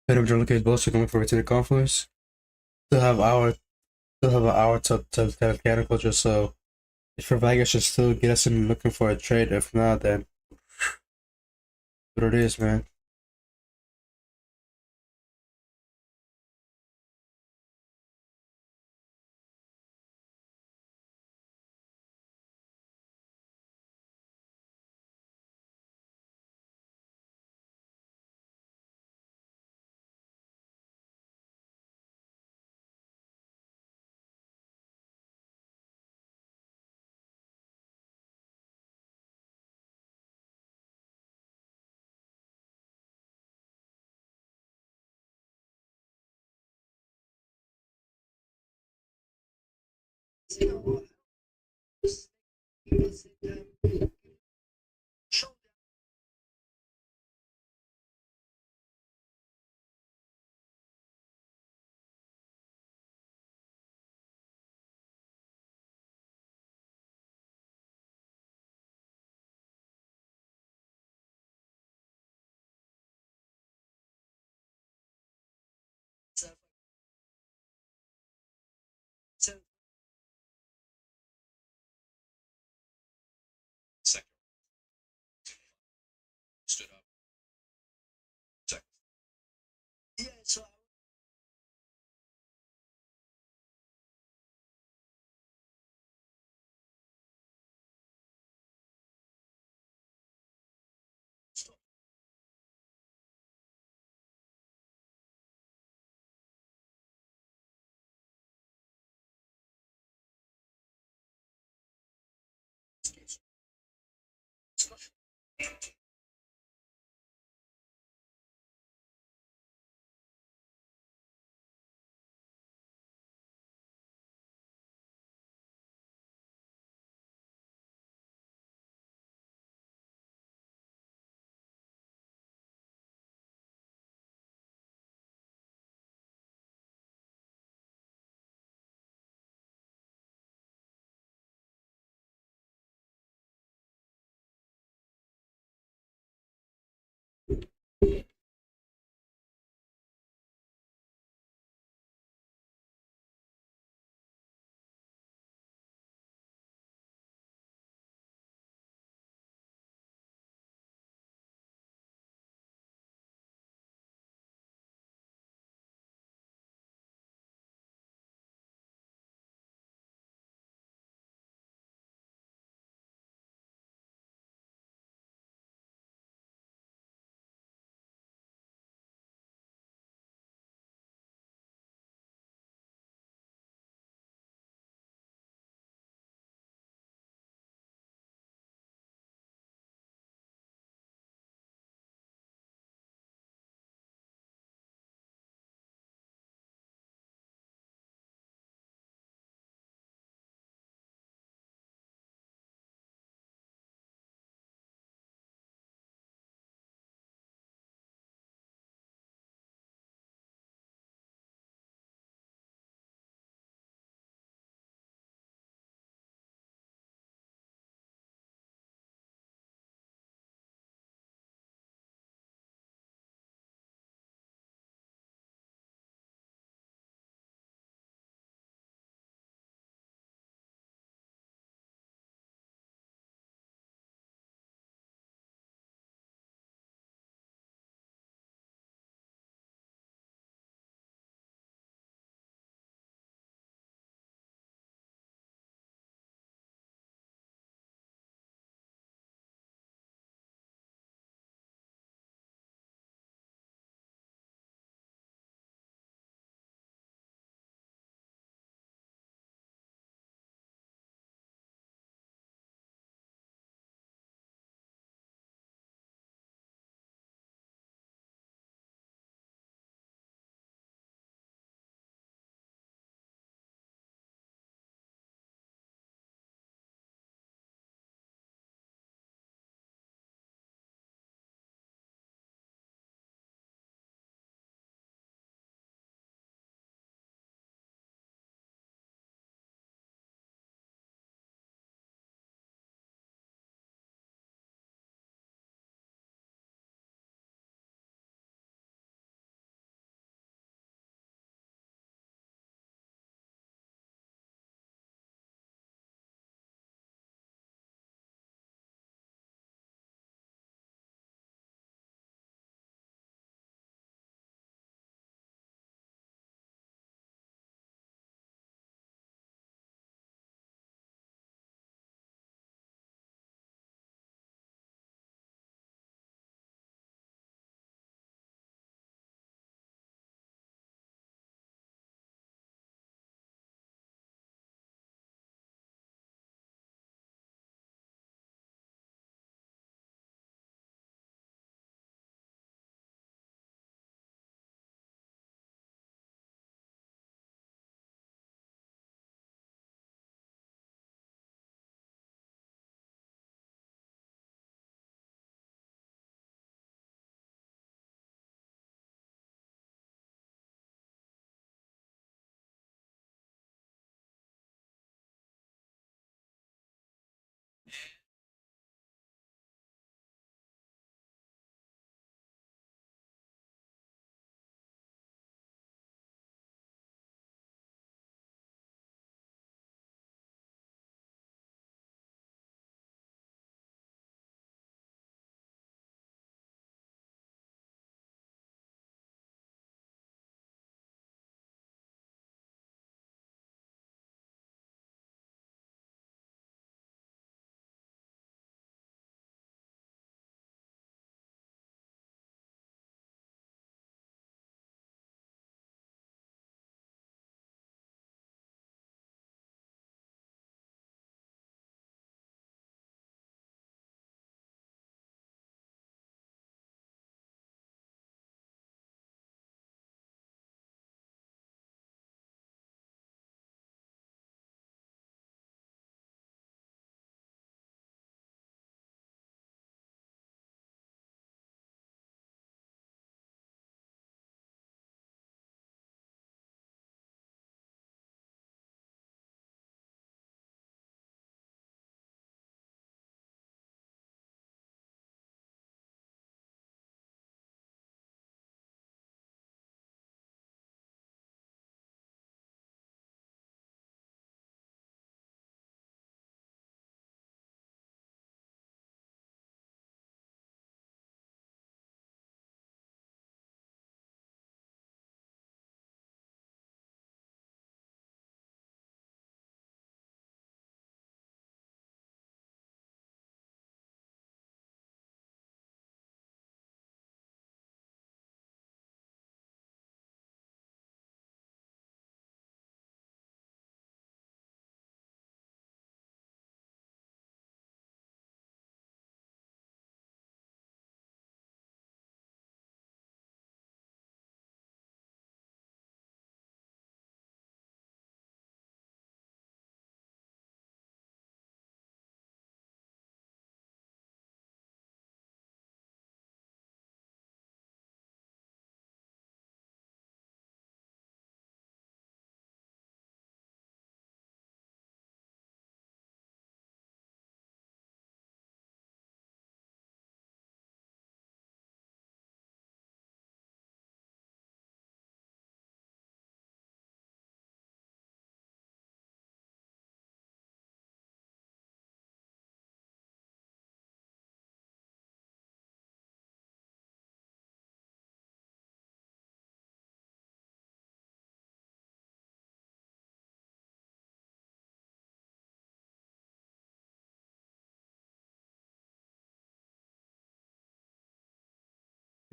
Bit of Jordan Case bullshit coming for return confluence. Still have an hour to mechanical just so if for Vegas should still get us in looking for a trade. If not, then what it is, man. Second. Stood up. Second.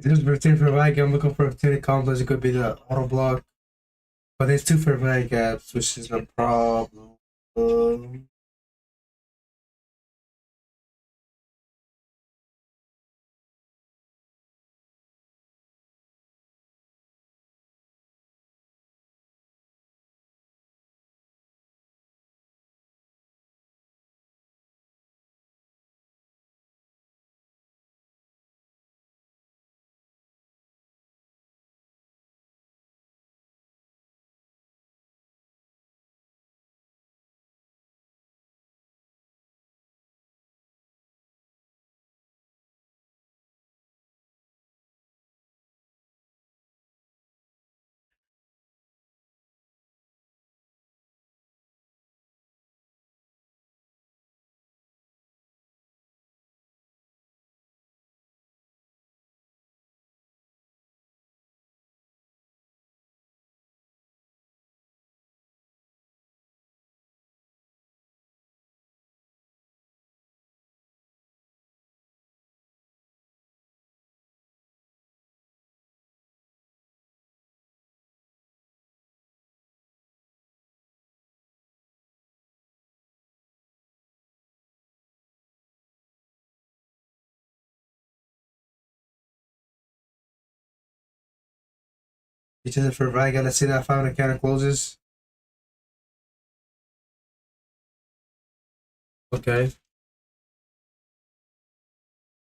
This is 15 for right gap. I'm looking for opportunity complex. It could be the auto block. But there's 2 for right gaps, which is the problem. Each is for right gap. Let's see that 5 candle closes. Okay.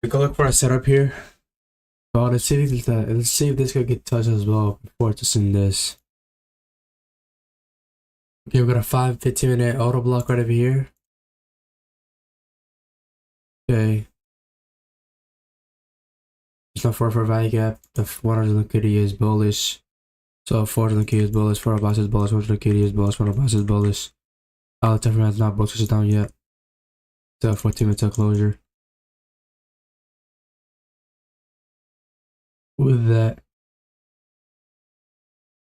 We can look for a setup here. So let's see if this could get touched as well before it's in this. Okay, we got a 15-minute auto block right over here. Okay. It's not 4 for value gap. The 100 liquidity is bullish. So 400 liquidity is bullish, 4 box is bullish, 100 liquidity is bullish, 100 box is bullish. The time has not both switches down yet. So 14 minutes till closure. With that,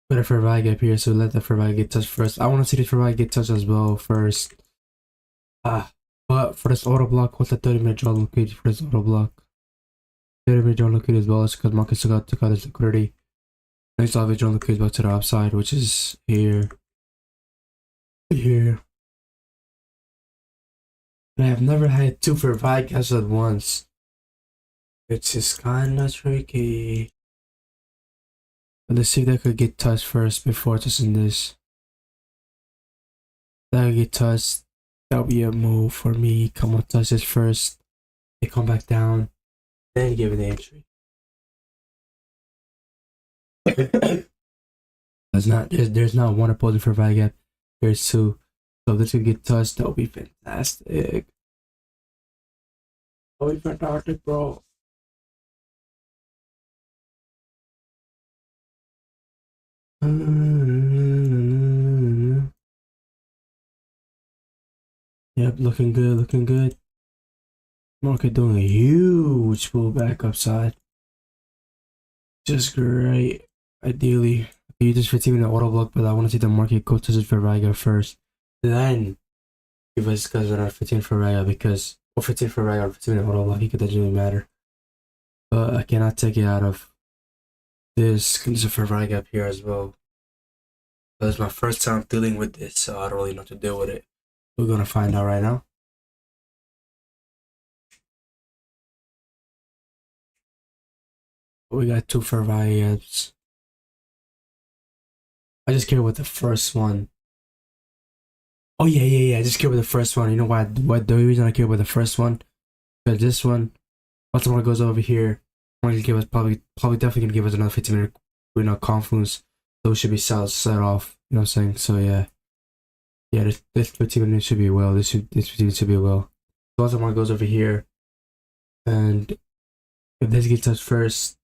put a fair value gap here, so let the fair value get touched first. I want to see the fair value get touched as well first. But for this auto block, what's the 30-minute draw liquidity for this auto block? 30-minute draw liquidity as well, because market still took out this liquidity. Next off, draw liquidity back to the upside, which is here. Here. And I have never had 2 fair value gaps at once, which is kinda tricky. But let's see if that could get touched first before touching this. That could get touched. That'll be a move for me. Come on, touch this first. They come back down. Then give it the entry. there's not one opposing for value gap. There's 2. So if this could get touched, that'll be fantastic. That'll be fantastic, bro. Yep, looking good, looking good. Market doing a huge pullback upside. Just great. Ideally, you just 15-minute auto block, but I want to see the market go to the Ferraga first. Then give us guys around 15 Ferraga because, or 15 Ferraga or 15-minute auto block, it doesn't really matter. But I cannot take it out of this. There's a Ferraga up here as well. But it's my first time dealing with this, so I don't really know how to deal with it. We're gonna find out right now. We got 2 Ferragas. I just care about the first one. Oh yeah. I just care about the first one. You know why? What the reason I care about the first one? Because this one, once the one goes over here, gonna give us probably definitely gonna give us another 15-minute confluence. So it should be set off. You know what I'm saying? So yeah, this 15 minutes should be well. This 15 minutes should be well. So once the one goes over here, and if this gets touched first,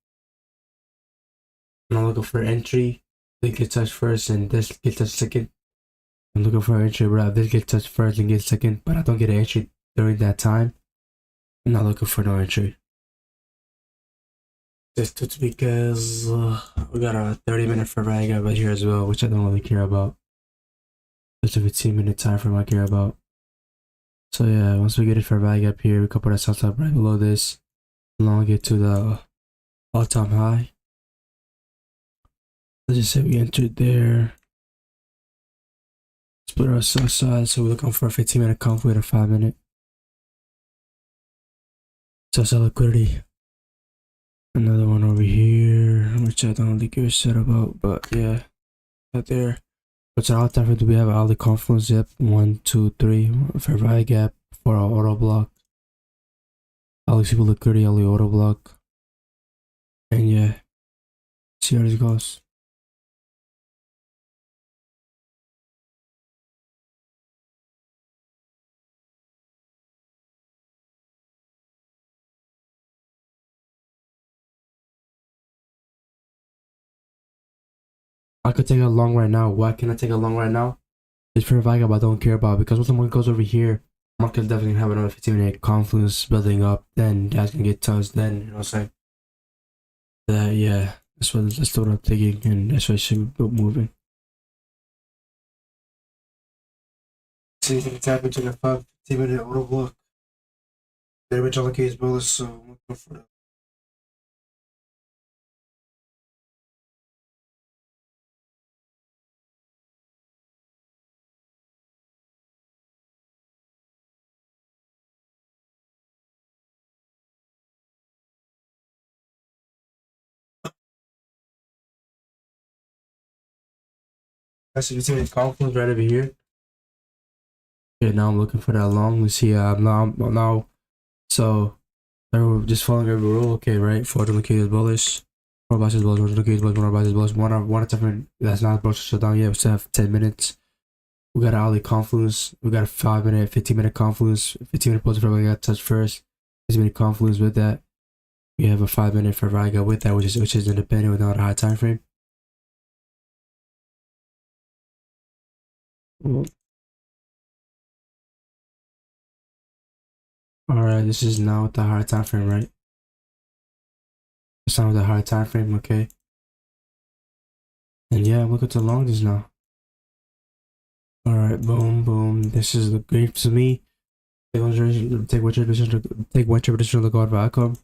I'm looking for entry. This gets touched first, and this gets touched second. I'm looking for an entry, bro. If this gets touched first and gets second, but I don't get an entry during that time, I'm not looking for no entry. Just because we got a 30-minute Ferraga right here as well, which I don't really care about. Just a 15-minute time frame I care about. So yeah, once we get it Ferraga up here, we can put our stop right below this. Long it to the all-time high. Let's just say we entered there. Split our sell side, so we're looking for a 15-minute conflict, a 5-minute. Sell liquidity. Another one over here, which I don't think you're set about, but yeah, right there. What's our all-time frame? Do we have all the confluence? Yep, 1, 2, 3. Fair value gap for our auto block. All these people liquidity, all the auto block. And yeah, see how this goes. I could take a long right now. Why can I take a long right now? It's fair value gap I don't care about, because once the market goes over here, market's definitely gonna have another 15-minute confluence building up. Then that's gonna get touched. Then you know what I'm saying? Yeah, that's what I'm thinking, and that's why I should be moving. So you can tap into the 15-minute auto block. The original case bonus, so I'm looking for that. That's the 15-minute confluence right over here. Okay, now I'm looking for that long. Let's see. Now. So we're just following every rule. Okay, right? 4 case bullish. 4 buys is bullish. 4 case bullish. 1 buys is bullish. One different. That's not supposed to shut down yet. We still have 10 minutes. We got an Ali confluence. We got a 5-minute, 15-minute confluence. 15-minute pulse for we got touch first. 15-minute confluence with that. We have a 5-minute for Riga with that, which is independent without a high time frame. Well, alright, this is now with the higher time frame, right? It's not with the higher time frame, okay. And yeah, look at the longest now. Alright, boom, boom. This is the great to me. Take one traditional look out for outcome.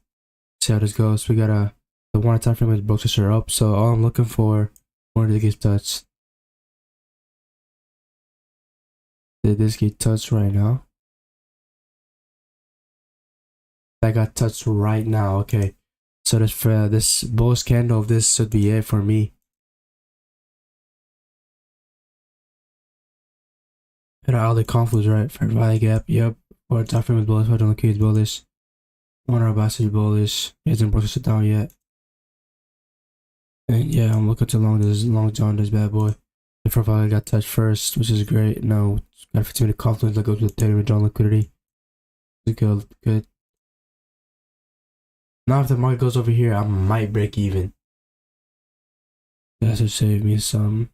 See how this goes. We got the one time frame is broke sister up, so all I'm looking for when did it get touched? Did this get touched right now? That got touched right now, okay. So this for this bullish candle, this should be it for me. Hit all the confluence, right? Fair value gap, yep. Or time frame is bullish, I don't look it's bullish. 1 hour basket is bullish. It hasn't broken it down yet. And yeah, I'm looking to long John, this bad boy. The fair value got touched first, which is great. No, got 15-minute confluence that goes with 30-minute John liquidity. Good, good. Now if the market goes over here, I might break even. That should save me some.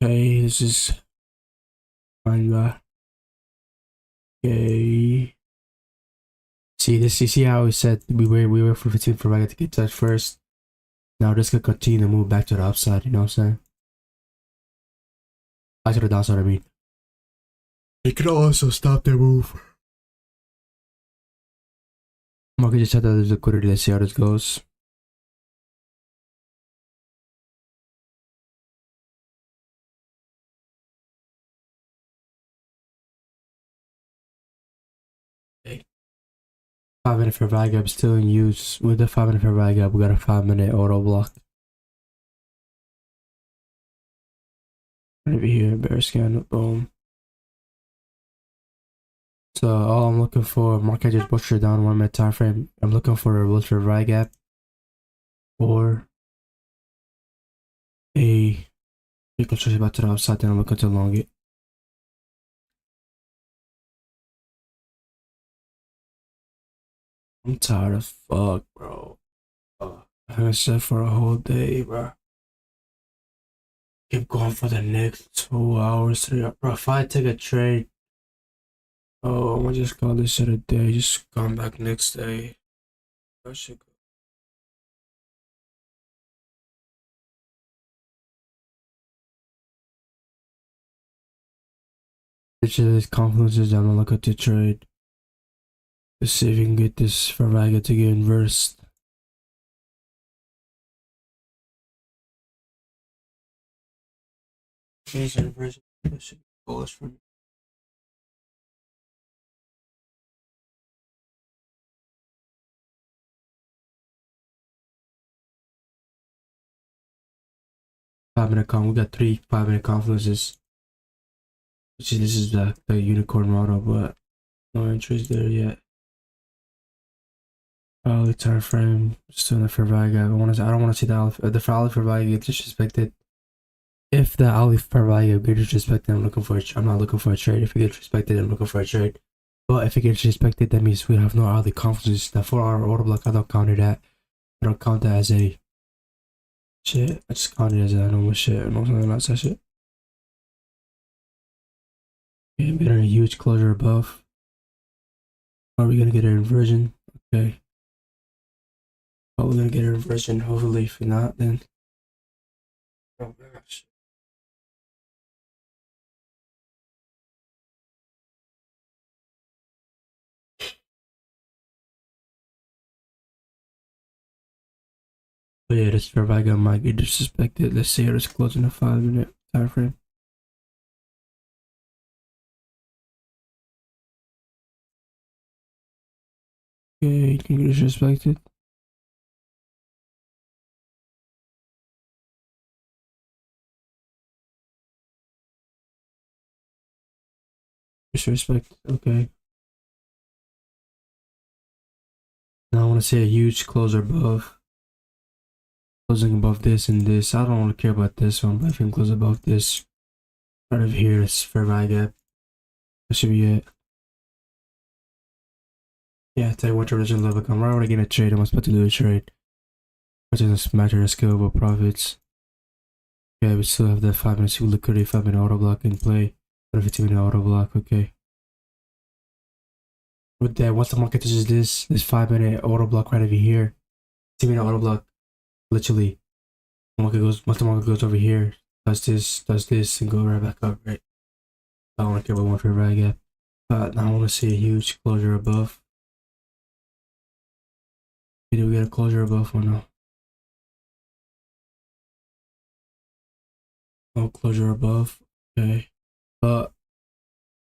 Okay, this is fine. Okay. See this? You see how we said we were for 15 for market to get touched first. Now this could continue to move back to the upside. You know what I'm saying? Back to the downside. I mean, it could also stop the move. Market just had that there's liquidity. Let's see how this goes. Okay. 5-minute fair value gap still in use. With the 5-minute fair value gap, we got a 5-minute auto block. Over here, bear scan, boom. So all I'm looking for, market just butchered down 1 minute time frame. I'm looking for a bullish fair value gap or a reconstruction back to the upside. Then I'm looking to long it. I'm tired of fuck, bro. I haven't set for a whole day, bro. Keep going for the next 2 hours, 3 hours. Bro, if I take a trade, oh, I'm gonna just call this shit a day. Just come back next day. That should go. This is confluences. I'm gonna look at the trade. Let's see if we can get this Farvaga to get inversed. Change inversion. That should be bullish for me. We got 3 5-minute confluences. Which is, this is the unicorn model, but no interest there yet. Hourly time frame, still in the Farvaga. I don't want to see the hourly Farvaga get disrespected. If the hourly Farvaga gets disrespected, I'm not looking for a trade. If it gets disrespected, I'm looking for a trade. But if it gets disrespected, that means we have no hourly confluences. The 4-hour order block, I don't count that. I don't count that as a shit. I just count it as a normal shit. No something else. That shit. Okay, we got a huge closure above. Are we gonna get an inversion? Okay. Oh, we're gonna get an inversion. Hopefully, if not, then. Oh gosh. But yeah, this Farvaga might get disrespected. Let's see how it's closing a 5-minute time frame. Okay, you can get disrespected. Disrespect. Okay. Now I want to see a huge closer above. Closing above this and this. I don't want to care about this one, but if you can close above this, right over here, it's Farvaga. That should be it. Yeah, tell you what, original level come right when I get a trade. I'm supposed to do a trade. Which is a matter of skill over profits. Okay, we still have the 5-minute liquidity, 5-minute auto block in play. 15-minute auto block, okay. With that, once the market touches this 5-minute auto block right over here, 15-minute auto block, literally, once the market goes over here, does this, and go right back up, right? I don't want to care about one for right gap. But now I want to see a huge closure above. Did we get a closure above or no? No closure above, okay. But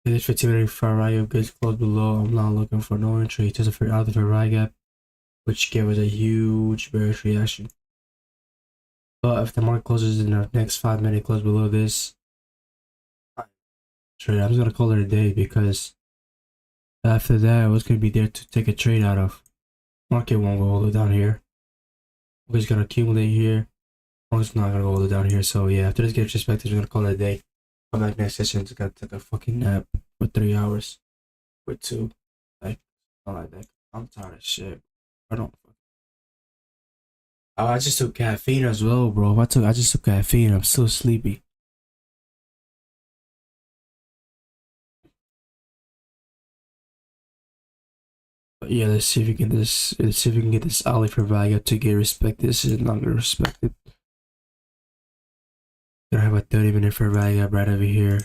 if this 15-minute Farvaga gets closed below, I'm not looking for no entry. Just a out of the Farvaga gap, which gave us a huge bearish reaction. But if the market closes in the next 5-minute close below this, trade, I'm just gonna call it a day because after that, what's gonna be there to take a trade out of? Market won't go all the way down here. We're just gonna accumulate here. Market's not gonna go all the way down here. So yeah, after this gets respected, we're gonna call it a day. Come back next session. Just gotta take a fucking nap for 3 hours, for 2. Like, I like that. I'm tired of shit. I don't. Oh, I just took caffeine as well, bro. I just took caffeine. I'm still sleepy. But yeah, let's see if we can get this. Let's see if we can get this alley for value to get respected. This is not gonna respect it. Gonna have a 30-minute for value right over here.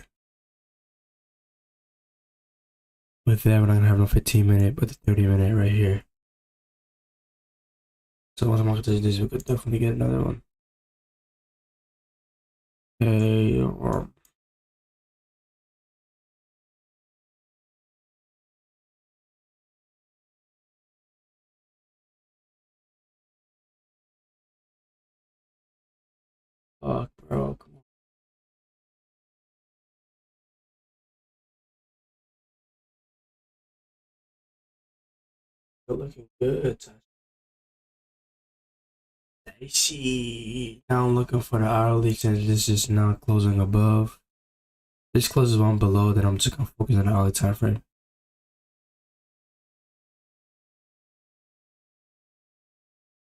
With that, we're not gonna have no 15-minute, but the 30-minute right here. So once the market does this, we could definitely get another one. Okay, fuck, bro, come on. You're looking good. Now I'm looking for the hourly since this is not closing above. This closes one below, then I'm just gonna focus on the hourly time frame.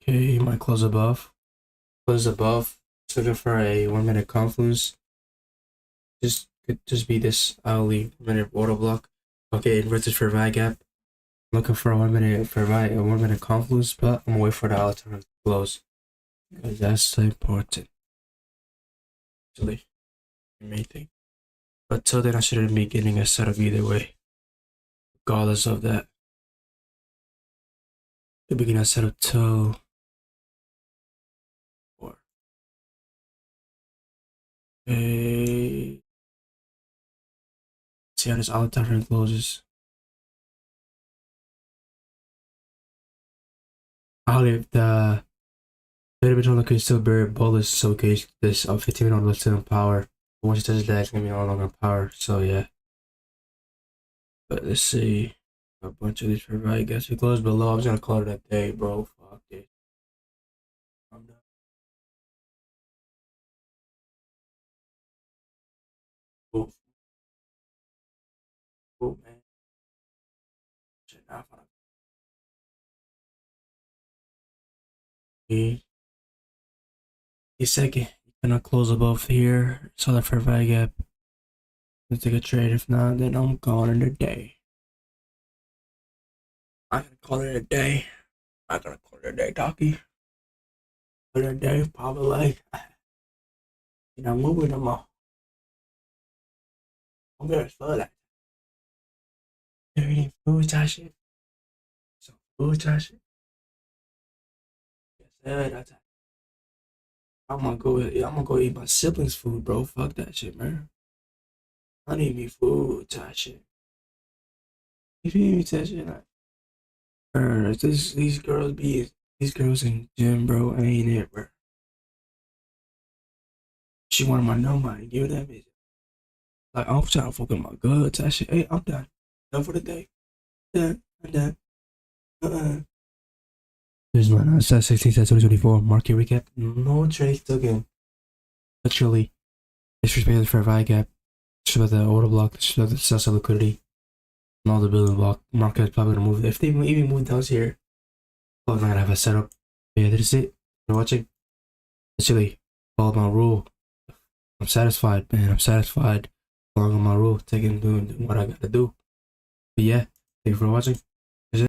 Okay, might close above. Close above. Just looking for a 1-minute confluence. Could just be this hourly minute order block. Okay, inverted for VAG gap. I'm looking for a 1-minute confluence, but I'm gonna wait for the hourly time to close. Because that's so important. Actually, the main thing. But till then, I shouldn't be getting a setup either way, regardless of that. The beginning of setup 2. 4. Okay. See how this auto timer closes. I'll leave the 30-minute on could still bear bolus, so in case this 15-minute on still in power. Once it does that, it's gonna be no longer power. So yeah. But let's see. A bunch of these provide guess we close below. I was gonna call it a day, bro. Fuck it. I'm done. Cool. Cool, man. Shit, now I'm gonna a second. You're gonna close above here. So the fair value gap. Let's take a trade. If not, then I'm calling it a day. I'm gonna call it a day. I'm gonna call it a day, Docky. Call it a day, probably like. You know, moving them all. I'm gonna slow that. There ain't food, that shit. So food, that shit. Yes, that's it. I'm gonna go eat my siblings' food, bro. Fuck that shit, man. I need me food, that shit. If you need that shit, these girls in gym, bro, ain't it, bro. She wanted my number and give that bitch. Like, I'm trying to fucking my guts, that shit. Hey, I'm done. Done for the day. Done. I'm done. Here's my 16/2024 market recap. No trades taken. Literally, disrespect the fair value gap. Disrespect the order block. Disrespect the sell liquidity. And all the building block. Market is probably gonna move. If they even move down here, I'm gonna have a setup. Yeah, that is it. You're watching. Literally, follow my rule. I'm satisfied, man. I'm satisfied. Following my rule, doing what I gotta do. But yeah, thank you for watching.